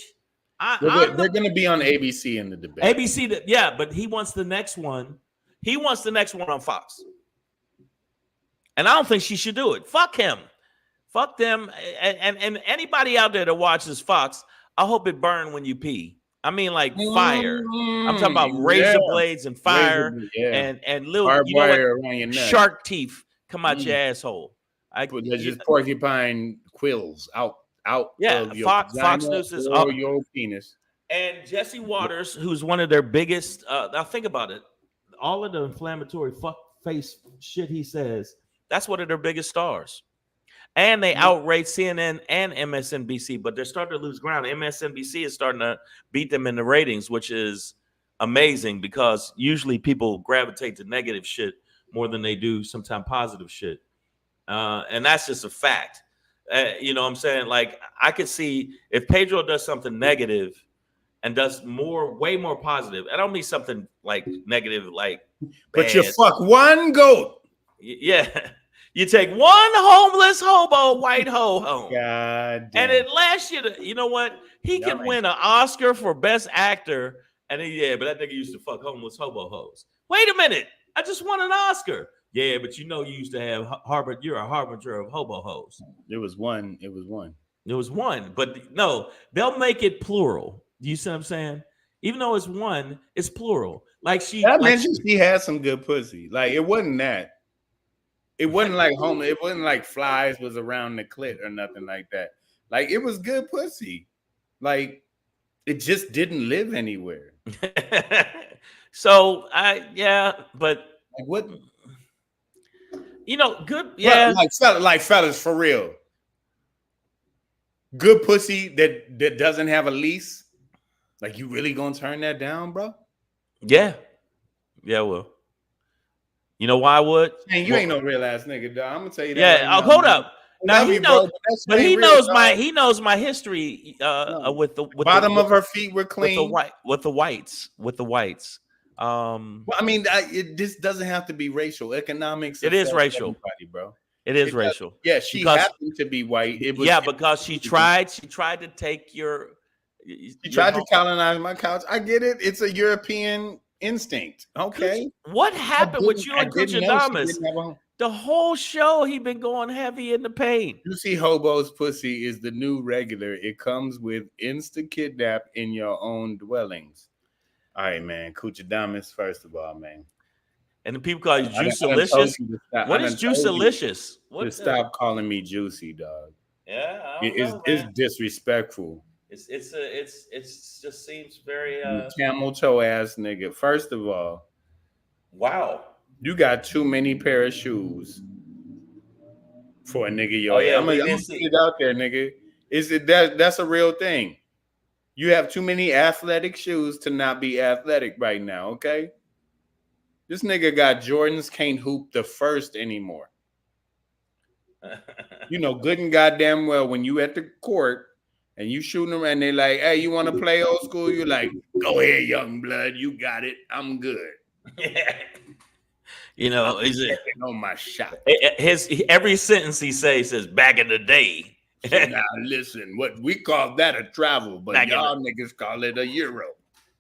They're going to be on ABC in the debate. ABC, yeah, but he wants the next one. He wants the next one on Fox. And I don't think she should do it. Fuck him. Fuck them. And anybody out there that watches Fox, I hope it burn when you pee. I mean, like fire. I'm talking about razor blades and fire and little, barbed you know what? wire around your neck. Shark teeth come out your asshole. There's just porcupine quills out of your Fox News is or your penis. And Jesse Waters, who's one of their biggest, now think about it. All of the inflammatory fuck face shit he says, that's one of their biggest stars. And they outrate CNN and MSNBC, but they're starting to lose ground. MSNBC is starting to beat them in the ratings, which is amazing because usually people gravitate to negative shit more than they do sometimes positive shit. And that's just a fact. You know what I'm saying? Like, I could see if Pedro does something negative and does way more positive. I don't mean something like negative, like but bad. You fuck one goat. Yeah. You take one homeless hobo, white ho home. God damn. And it lasts you to, you know what? He can win an Oscar for Best Actor. And then, but that nigga used to fuck homeless hobo hoes. Wait a minute. I just won an Oscar. Yeah, but you know you used to have you're a harbinger of hobo hoes. It was one. It was one. But no, they'll make it plural. Do you see what I'm saying? Even though it's one, it's plural. Like she mentioned she had some good pussy. Like it wasn't that. It wasn't like homeless. It wasn't like flies was around the clit or nothing like that. Like it was good pussy. Like it just didn't live anywhere. So but like what? You know, good. Yeah, like fellas for real. Good pussy that doesn't have a lease. Like you really gonna turn that down, bro? Yeah, well. You know why I would? Man, you ain't no real ass nigga, dog. I'm gonna tell you that. Yeah, right hold up. Now he knows, but he knows my history with the bottom of her feet were clean. With the whites. Well, I mean, this doesn't have to be racial. Economics. It is racial, bro. It is racial. Yeah, she happened to be white. Because she tried to take your. She tried to colonize my couch. I get it. It's a European instinct. Okay. What happened with you and Kuchadamas? The whole show he been going heavy in the paint. Juicy Hobo's pussy is the new regular. It comes with insta kidnap in your own dwellings. All right, man. Kuchadamas, first of all, man. And the people call you Juicy-licious. What is Juicy-licious? Stop calling me Juicy, dog. Yeah, it's disrespectful. It's just seems very camel toe ass nigga. First of all, wow, you got too many pair of shoes for a nigga. I'm gonna put it out there, nigga. Is it that's a real thing? You have too many athletic shoes to not be athletic right now. Okay, this nigga got Jordans, can't hoop the first anymore. You know good and goddamn well when you at the court. And you shooting them, and they're like, "Hey, you want to play old school?" You're like, "Go ahead, young blood. You got it. I'm good." You know, he's on my shot. Every sentence he says "back in the day." So now listen, what we call that a travel, but y'all niggas call it a Euro.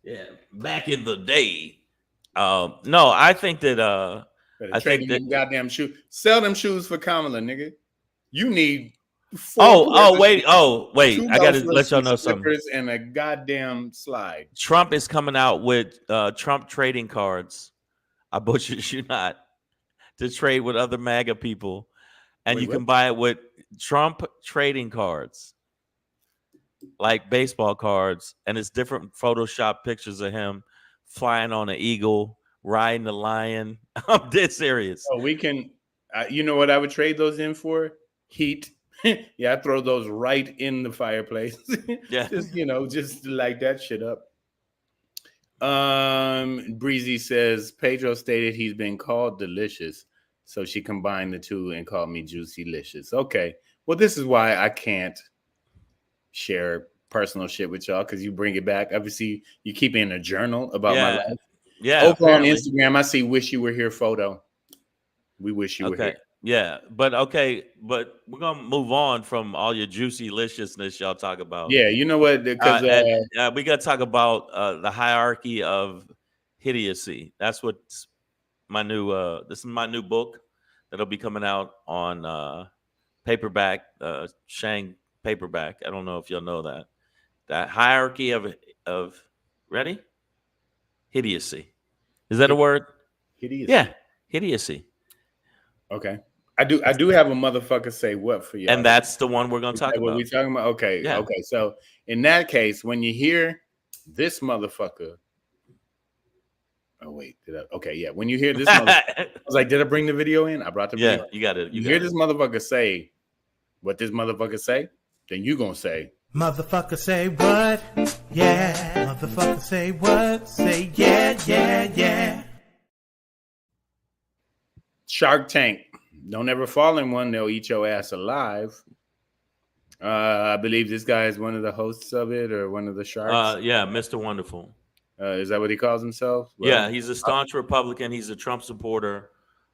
Yeah, back in the day. No, I think that I think that goddamn shoe. Sell them shoes for Kamala, nigga. You need. Wait! I gotta let y'all know something. And a goddamn slide. Trump is coming out with Trump trading cards. I butchered you not to trade with other MAGA people, and you can buy it with Trump trading cards, like baseball cards, and it's different Photoshop pictures of him flying on an eagle, riding a lion. I'm dead serious. Oh, we can. You know what I would trade those in for? Heat. Yeah, I throw those right in the fireplace. Yeah, just light that shit up. Breezy says Pedro stated he's been called delicious, so she combined the two and called me Juicy-licious. Okay, well, this is why I can't share personal shit with y'all because you bring it back. Obviously, you keep in a journal about my life. Yeah. Over on Instagram, I see "Wish you were here" photo. We wish you were here. Yeah, but we're gonna move on from all your juicy-liciousness y'all talk about. Yeah, you know what? Because we gotta talk about the hierarchy of idiocy. That's what my new this is my new book. that'll be coming out on paperback, Shang paperback. I don't know if you'll know that. That hierarchy of ready? Idiocy. Is that a word? Hideous. Yeah, idiocy. Okay. I do have a motherfucker say what for you. And that's the one we're going to talk about. What we talking about? Okay. Yeah. Okay. So in that case, when you hear this motherfucker, oh wait, okay, yeah. When you hear this motherfucker, I was like, did I bring the video in? I brought the video. Yeah, you got it. You hear this motherfucker say what this motherfucker say, then you gonna say, motherfucker say what? Yeah. Motherfucker say what? Say yeah, yeah, yeah. Shark Tank. Don't ever fall in one. They'll eat your ass alive. I believe this guy is one of the hosts of it or one of the sharks. Yeah, Mr. Wonderful. Is that what he calls himself? Well, yeah, he's a staunch Republican. He's a Trump supporter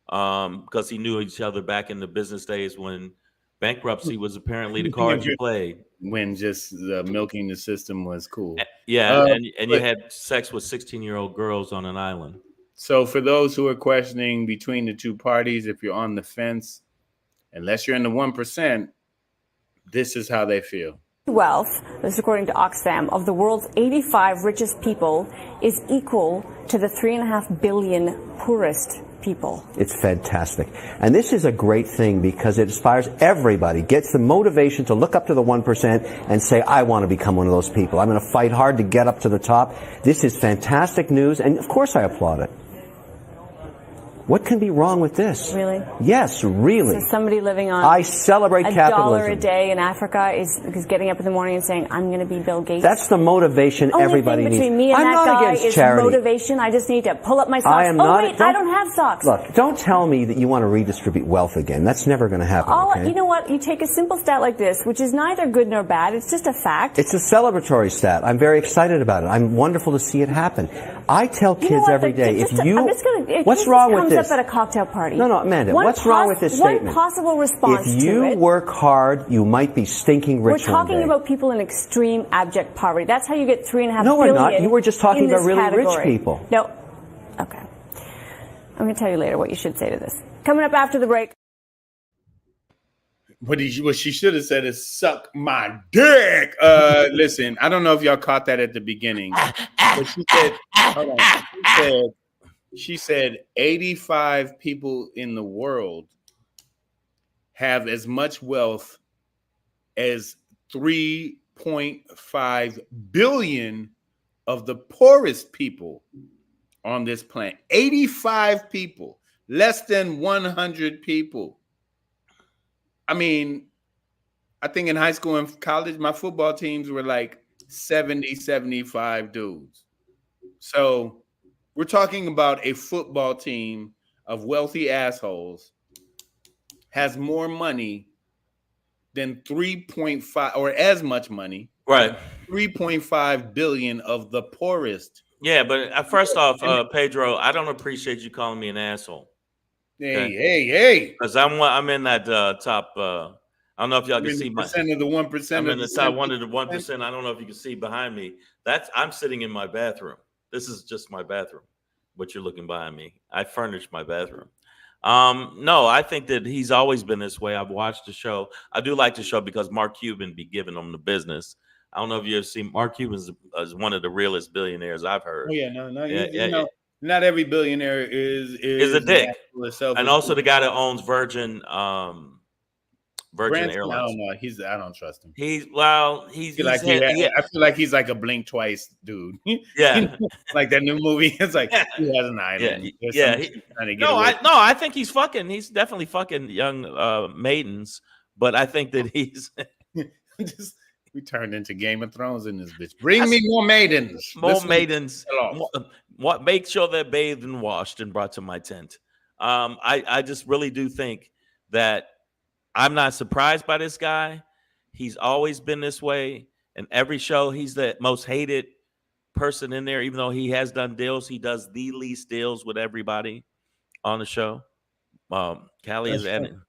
because he knew each other back in the business days when bankruptcy was apparently the card you played. When just milking the system was cool. Yeah, and you had sex with 16-year-old girls on an island. So for those who are questioning between the two parties, if you're on the fence, unless you're in the 1%, this is how they feel. Wealth, this is according to Oxfam, of the world's 85 richest people is equal to the 3.5 billion poorest people. It's fantastic. And this is a great thing because it inspires everybody, gets the motivation to look up to the 1% and say, I want to become one of those people. I'm going to fight hard to get up to the top. This is fantastic news, and of course I applaud it. What can be wrong with this? Really? Yes, really. So somebody living on I celebrate capitalism. $1 a day in Africa is getting up in the morning and saying, I'm going to be Bill Gates. That's the motivation everybody needs. Only thing between me and I'm that not guy against is charity. motivation. I just need to pull up my socks. I am not. Wait, I don't have socks. Look, don't tell me that you want to redistribute wealth again. That's never going to happen. Okay? You know what? You take a simple stat like this, which is neither good nor bad. It's just a fact. It's a celebratory stat. I'm very excited about it. I'm wonderful to see it happen. I tell kids every day, what's wrong with this? Comes up at a cocktail party. No, Amanda, what's wrong with this statement? One possible response to it. If you work hard, you might be stinking rich. We're talking about people in extreme abject poverty. That's how you get 3.5 billion. No, we're not. You were just talking about really rich people. No. Okay. I'm going to tell you later what you should say to this. Coming up after the break. What she should have said is suck my dick. Listen, I don't know if y'all caught that at the beginning, but she said, hold on. She said 85 people in the world have as much wealth as 3.5 billion of the poorest people on this planet. 85 people, less than 100 people. I mean, I think in high school and college, my football teams were like 70, 75 dudes. So we're talking about a football team of wealthy assholes has more money than 3.5 or as much money. Right. 3.5 billion of the poorest. Yeah, but first off, Pedro, I don't appreciate you calling me an asshole. Hey. Because I'm in that top. I don't know if y'all can see my percent of the 1%. I'm in the top 1 of the 1%. I don't know if you can see behind me. I'm sitting in my bathroom. This is just my bathroom. What you're looking behind me. I furnished my bathroom. No, I think that he's always been this way. I've watched the show. I do like the show because Mark Cuban be giving them the business. I don't know if you ever seen Mark Cuban is one of the realest billionaires I've heard. Oh yeah, no. You know, not every billionaire is a dick. And also the guy that owns Virgin Airlines. I don't trust him. I feel like he's like a blink twice dude. Yeah, like that new movie. It's like he has an island. I think he's fucking. He's definitely fucking young maidens. But I think that he's we turned into Game of Thrones in this bitch. Bring me more maidens. More maidens. What? Make sure they're bathed and washed and brought to my tent. I just really do think that. I'm not surprised by this guy. He's always been this way. In every show, he's the most hated person in there. Even though he has done deals, he does the least deals with everybody on the show. Callie is adding.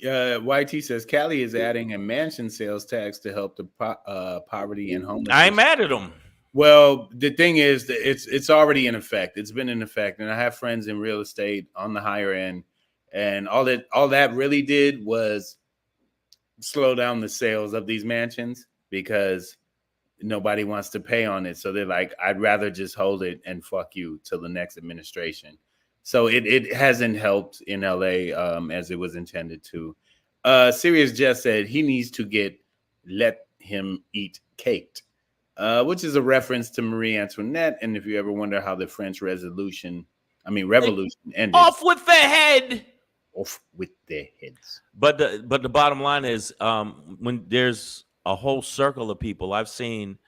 YT says Callie is adding a mansion sales tax to help the poverty and homelessness. I ain't mad at him. Well, the thing is that it's already in effect. It's been in effect, and I have friends in real estate on the higher end. And all that really did was slow down the sales of these mansions because nobody wants to pay on it. So they're like, I'd rather just hold it and fuck you till the next administration. So it hasn't helped in LA as it was intended to. Sirius just said he needs to let him eat caked, which is a reference to Marie Antoinette. And if you ever wonder how the French Revolution ended, Off with the head. Off with their heads. But the bottom line is, when there's a whole circle of people I've seen,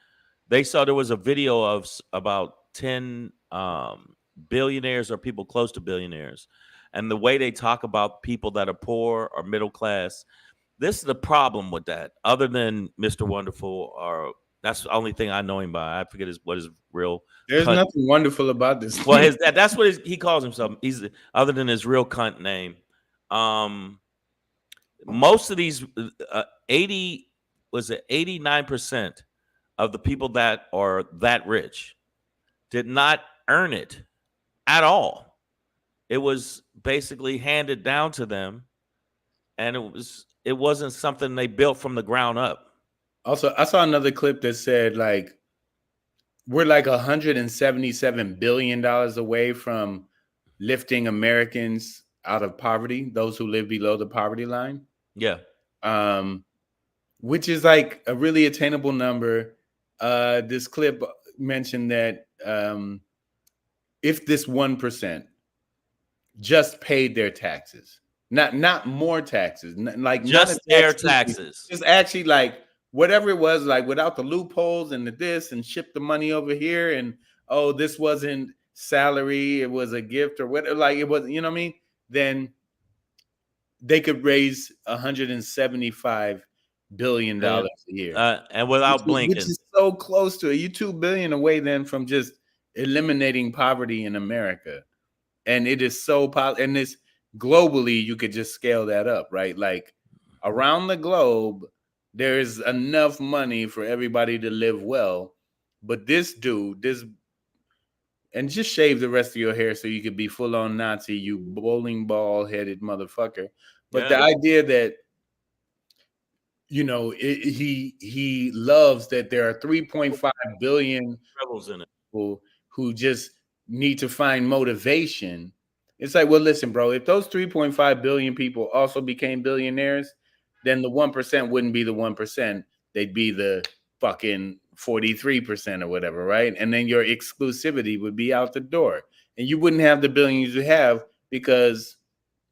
they saw there was a video of about 10 billionaires or people close to billionaires, and the way they talk about people that are poor or middle class. This is the problem with that. Other than Mr. Wonderful, or that's the only thing I know him by. I forget what his real. There's nothing wonderful about this. Well, that's what he calls himself. He's other than his real cunt name. Most of these 89% of the people that are that rich did not earn it at all. It was basically handed down to them, and it wasn't something they built from the ground up. Also, I saw another clip that said like we're like $177 billion away from lifting Americans out of poverty, those who live below the poverty line. Yeah. Which is like a really attainable number. This clip mentioned that if this 1% just paid their taxes, not more taxes, like just their taxes, just actually like whatever it was, like without the loopholes and the this and ship the money over here, and this wasn't salary, it was a gift or whatever, like it was, you know what I mean? Then they could raise $175 billion a year, and without blinking, which is so close to it. You $2 billion away then from just eliminating poverty in America, and it is so and this globally, you could just scale that up, right? Like around the globe, there's enough money for everybody to live well, but this dude, and just shave the rest of your hair so you could be full on Nazi, you bowling ball headed motherfucker. But the idea that, you know, he loves that there are 3.5 billion rebels in it people who just need to find motivation. It's like, well, listen, bro, if those 3.5 billion people also became billionaires, then the 1% wouldn't be the 1%. They'd be the fucking 43% or whatever, right? And then your exclusivity would be out the door. And you wouldn't have the billions you have because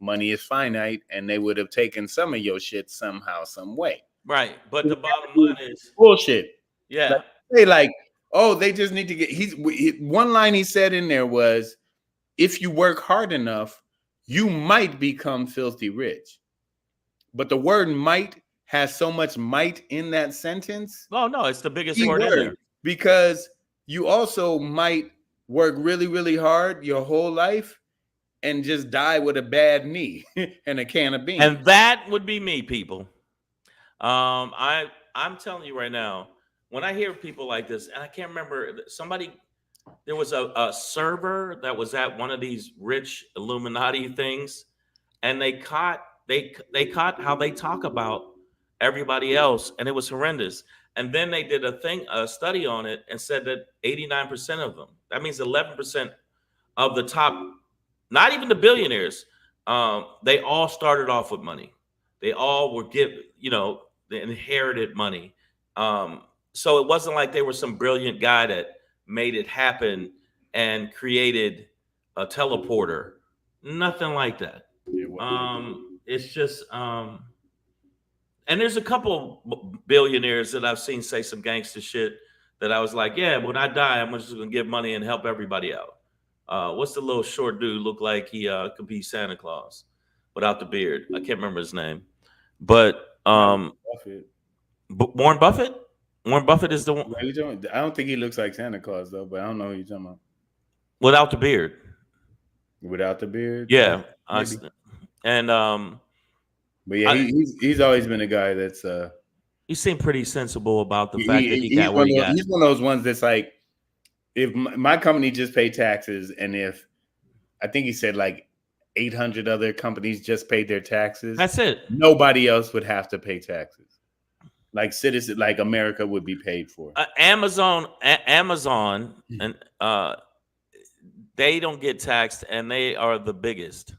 money is finite, and they would have taken some of your shit somehow, some way. Right. But the bottom line is bullshit. Yeah. They just need to get one line he said in there was, if you work hard enough, you might become filthy rich. But the word might has so much might in that sentence. Oh, no, it's the biggest word in there. Because you also might work really, really hard your whole life and just die with a bad knee and a can of beans. And that would be me, people. I'm telling you right now, when I hear people like this, and I can't remember, there was a server that was at one of these rich Illuminati things, and they caught how they talk about everybody else, and it was horrendous. And then they did a study on it and said that 89% of them, that means 11% of the top, not even the billionaires, they all started off with money. They all were they inherited money. So it wasn't like they were some brilliant guy that made it happen and created a teleporter. Nothing like that. It's just, and there's a couple billionaires that I've seen say some gangster shit that I was like, yeah, when I die, I'm just gonna give money and help everybody out. What's the little short dude look like? He could be Santa Claus without the beard. I can't remember his name, but Warren Buffett. Warren Buffett is the one. I don't think he looks like Santa Claus though, but I don't know who you're talking about. Without the beard. Without the beard. Yeah, but yeah, he's always been a guy that's he seemed pretty sensible about the fact that he got what he got. He's one of those ones that's like, if my company just paid taxes, and if I think he said like 800 other companies just paid their taxes, That's it. nobody else would have to pay taxes. Like citizens, like America would be paid for. Amazon, and they don't get taxed, and they are the biggest.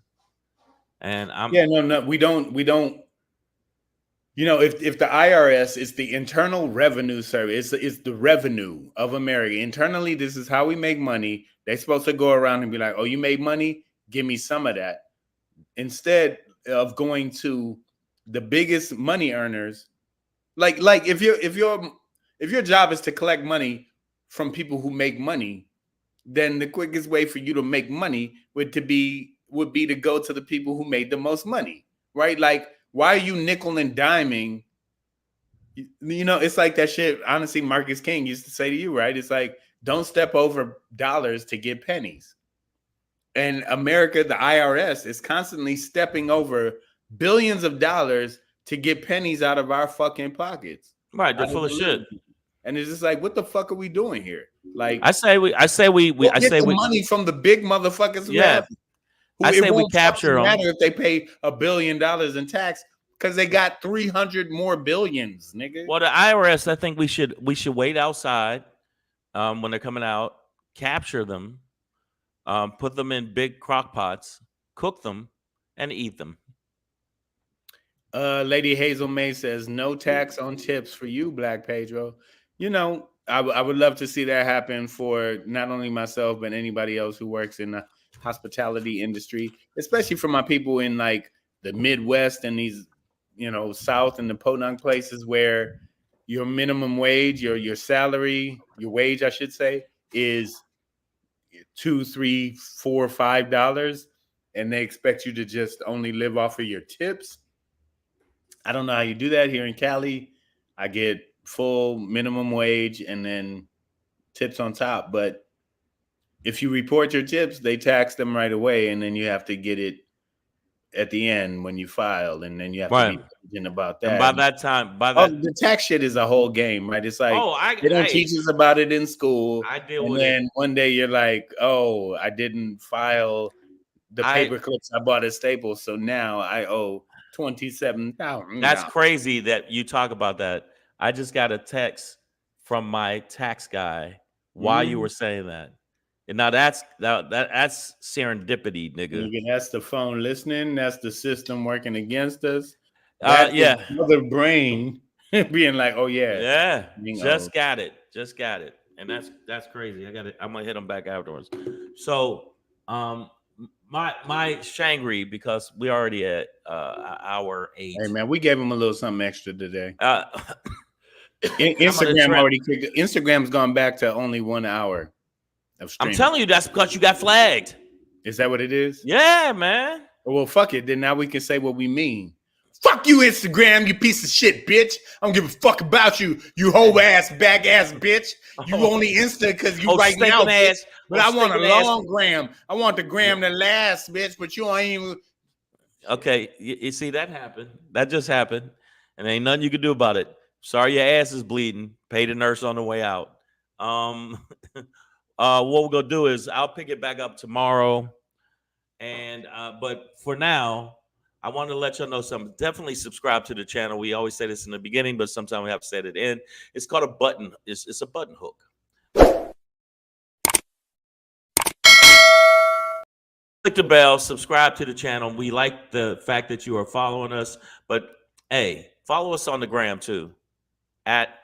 And we don't. You know, if the IRS is the Internal Revenue Service, it's the revenue of America. Internally, this is how we make money. They're supposed to go around and be like, "Oh, you made money? Give me some of that." Instead of going to the biggest money earners, like if your job is to collect money from people who make money, then the quickest way for you to make money would be to go to the people who made the most money, right? Like, why are you nickel and diming? You know, it's like that shit. Honestly, Marcus King used to say to you, right? It's like, don't step over dollars to get pennies. And America, the IRS, is constantly stepping over billions of dollars to get pennies out of our fucking pockets. Right, they're full of shit. And it's just like, what the fuck are we doing here? Like, I say we money from the big motherfuckers. Yeah. I say we capture them. Matter if they pay $1 billion in tax because they got 300 more billions, nigga. Well, the IRS, I think we should wait outside when they're coming out, capture them, put them in big crock pots, cook them, and eat them. Lady Hazel May says no tax on tips for you, Black Pedro. You know, I would love to see that happen for not only myself but anybody else who works in the hospitality industry, especially for my people in like the Midwest and these, you know, South and the podunk places where your minimum wage, your salary, your wage, I should say, is $2, $3, $4, $5, and they expect you to just only live off of your tips. I don't know how you do that here in Cali. I get full minimum wage and then tips on top. But if you report your tips, they tax them right away, and then you have to get it at the end when you file, and then you have to be thinking about that. And by that time, the tax shit is a whole game, right? It's like they don't teach us about it in school. I deal and with then it. One day you're like, oh, I didn't file the paper clips I bought at Staples, so now I owe $27,000. That's crazy that you talk about that. I just got a text from my tax guy while you were saying that. And now that's serendipity, nigga. That's the phone listening. That's the system working against us. Yeah. Another brain being like, oh yeah. Just got it. And that's crazy. I'm gonna hit them back afterwards. So my Shangri, because we already at hour 8. Hey man, we gave him a little something extra today. Instagram's gone back to only 1 hour of streaming. I'm telling you, that's because you got flagged. Is that what it is? Yeah, man. Well, fuck it. Then now we can say what we mean. Fuck you, Instagram, you piece of shit, bitch. I don't give a fuck about you, you hoe ass, back ass bitch. You only Insta because you right now, bitch. But I want a long gram. I want the gram that lasts, bitch, but you ain't even. Okay, you see, that happened. That just happened. And ain't nothing you can do about it. Sorry your ass is bleeding. Pay the nurse on the way out. What we're gonna do is I'll pick it back up tomorrow. And but for now, I want to let y'all know something. Definitely subscribe to the channel. We always say this in the beginning, but sometimes we have to say it at the end. It's called a button. It's a button hook. Click the bell, subscribe to the channel. We like the fact that you are following us, but hey, follow us on the gram too, at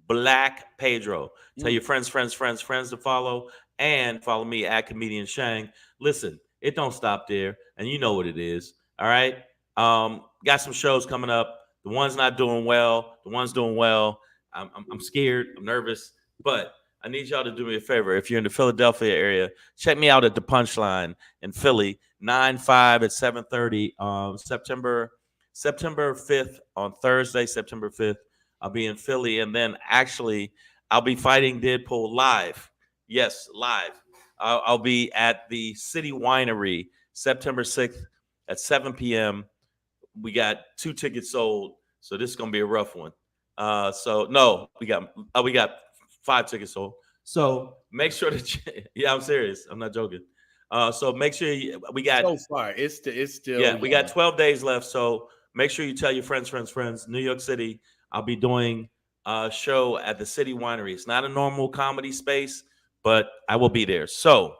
Black Pedro. Tell your friends to follow, and follow me at Comedian Shang. Listen, it don't stop there, and you know what it is. All right. Got some shows coming up. The one's not doing well. The one's doing well. I'm scared. I'm nervous, but I need y'all to do me a favor. If you're in the Philadelphia area, check me out at the Punchline in Philly, 9/5 at 7:30. September 5th on Thursday, September 5th. I'll be in Philly, and then actually I'll be fighting Deadpool live. Yes, live. I'll be at the City Winery September 6th at 7 p.m. We got 2 tickets sold, so this is gonna be a rough one. We got 5 tickets sold. So make sure to yeah, I'm serious. I'm not joking. So make sure we got So far, it's still yeah, we got 12 days left. So make sure you tell your friends. New York City, I'll be doing a show at the City Winery. It's not a normal comedy space, but I will be there. So,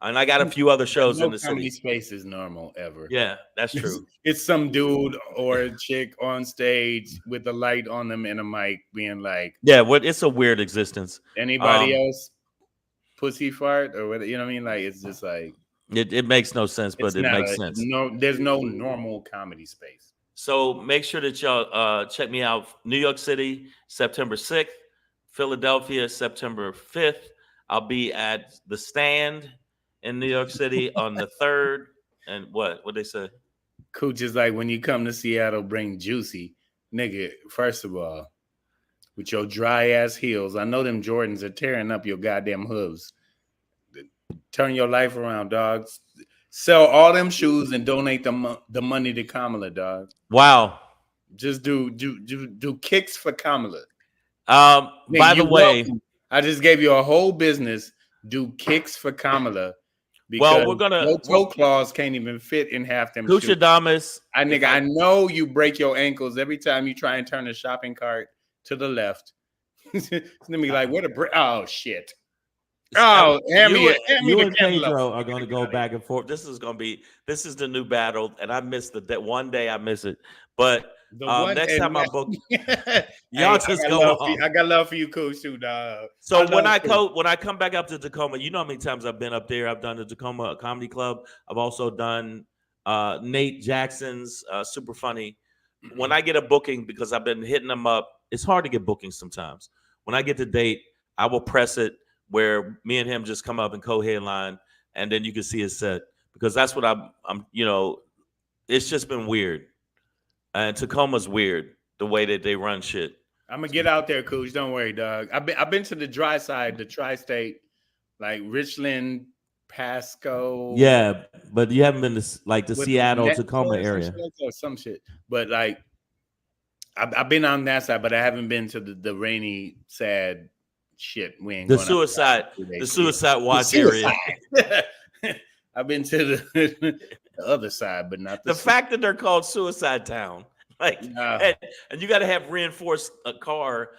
and I got a few other shows no in the comedy city. space is normal ever. Yeah, that's true. It's some dude or a chick on stage with a light on them and a mic being like, Yeah, it's a weird existence. anybody else pussy fart or whether, you know what I mean? Like, it's just like, it makes no sense, but it makes sense. No, there's no normal comedy space. So make sure that y'all check me out. New York City, September 6th. Philadelphia, September 5th. I'll be at the Stand in New York City on the 3rd. And what they say? Cooch is like, when you come to Seattle, bring Juicy. Nigga, first of all, with your dry ass heels, I know them Jordans are tearing up your goddamn hooves. Turn your life around, dogs. Sell all them shoes and donate the money to Kamala, dog. Wow. Just do kicks for Kamala. By the way, welcome. I just gave you a whole business. Do kicks for Kamala. Well, we're gonna no toe claws can't even fit in half them shoes. Kuchadamas. I know you break your ankles every time you try and turn a shopping cart to the left. Let me like, what a oh shit. Oh, you and Pedro are going to go back and forth. This is the new battle, and I missed that one day. I miss it, but next time I book, y'all just go on. I got love for you, Coach, too, dog. So when I come back up to Tacoma, you know how many times I've been up there. I've done the Tacoma Comedy Club. I've also done Nate Jackson's Super Funny. When I get a booking, because I've been hitting them up, it's hard to get bookings sometimes. When I get the date, I will press it where me and him just come up and co-headline, and then you can see his set, because that's what I'm it's just been weird. And Tacoma's weird, the way that they run shit. I'm gonna get out there, Coach. Don't worry, dog. I've been to the dry side, the tri-state, like Richland, Pasco. Yeah, but you haven't been to like the Seattle, Tacoma area or some shit. But like, I've been on that side, but I haven't been to the rainy, sad shit. We ain't the suicide watch area. I've been to the other side, but not the fact that they're called Suicide Town. Like, and you got to have reinforced car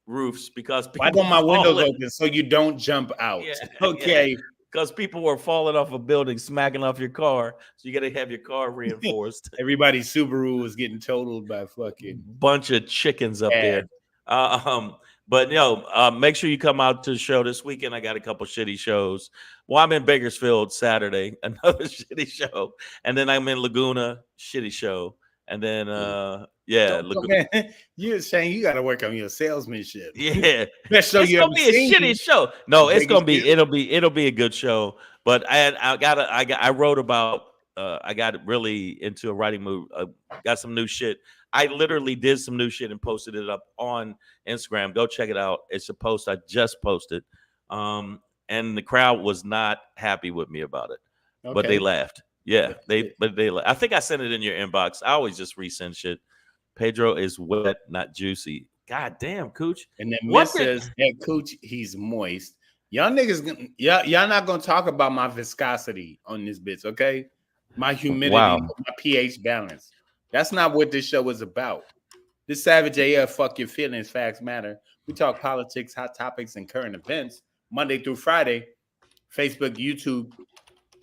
roofs, because people I want my windows open so you don't jump out. Yeah, okay. Because people were falling off a building, smacking off your car, so you got to have your car reinforced. Everybody's Subaru was getting totaled by fucking bunch of chickens up there. But make sure you come out to the show this weekend. I got a couple shitty shows. Well, I'm in Bakersfield Saturday, another shitty show, and then I'm in Laguna, shitty show, and then Laguna. Man, you're saying you got to work on your salesmanship. Yeah, best show it's gonna be a shitty show. No, it's gonna be it'll be a good show. But I wrote about. I got really into a writing mood. Got some new shit. I literally did some new shit and posted it up on Instagram. Go check it out. It's a post I just posted. And the crowd was not happy with me about it, but they laughed. Yeah, they laughed. I think I sent it in your inbox. I always just resend shit. Pedro is wet, not juicy. God damn, Cooch. And then Miss says, "Hey, Cooch, he's moist." Y'all niggas, y'all not gonna talk about my viscosity on this bitch, okay? My humidity, my pH balance. That's not what this show is about. This Savage AF, fuck your feelings, facts matter. We talk politics, hot topics, and current events Monday through Friday, Facebook, YouTube,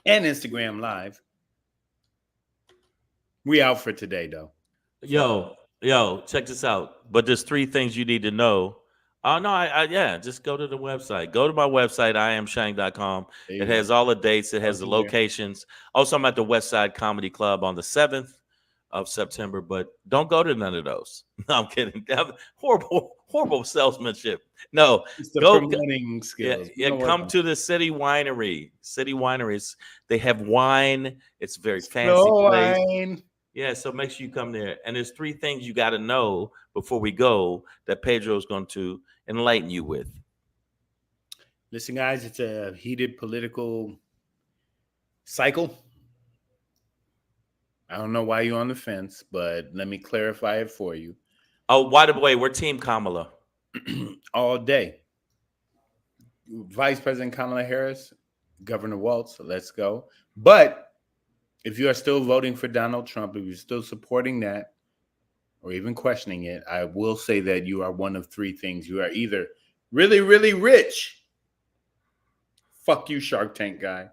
and Instagram Live. We out for today, though. Yo, check this out. But there's 3 things you need to know. Oh, no, just go to the website. Go to my website, iamshang.com. It has all the dates. It has the locations. Also, I'm at the West Side Comedy Club on the 7th of September, but don't go to none of those. No, I'm kidding. Horrible salesmanship. No, it's the promoting skills. Come to the City Winery. City Wineries. They have wine. It's a very fancy place. Wine. Yeah, so make sure you come there. And there's 3 things you got to know before we go that Pedro is going to enlighten you with. Listen, guys, it's a heated political cycle. I don't know why you're on the fence, but let me clarify it for you. Oh, by the way, we're Team Kamala. All day. Vice President Kamala Harris, Governor Walz, let's go. But if you are still voting for Donald Trump, if you're still supporting that, or even questioning it, I will say that you are one of three things. You are either really, really rich. Fuck you, Shark Tank guy.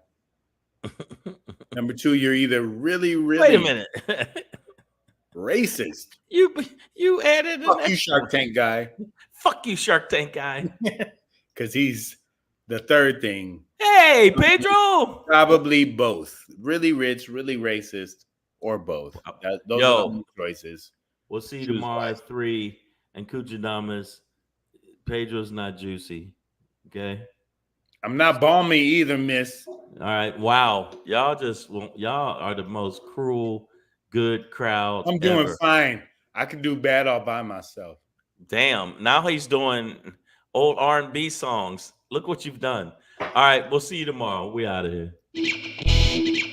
Number two, you're either really, really Wait a minute. racist. You added an Fuck you, Shark Tank guy. Fuck you, Shark Tank guy. Because he's the third thing. Hey, Pedro. Probably both. Really rich, really racist, or both. Those are the only choices. We'll see you Choose tomorrow wisely. at 3. And Kuchadamas, Pedro's not juicy. Okay. I'm not balmy either, miss. All right. Wow. Y'all are the most cruel, good crowd. I'm doing ever. fine. I can do bad all by myself. Damn. Now he's doing old R&B songs. Look what you've done. All right. We'll see you tomorrow. We out of here.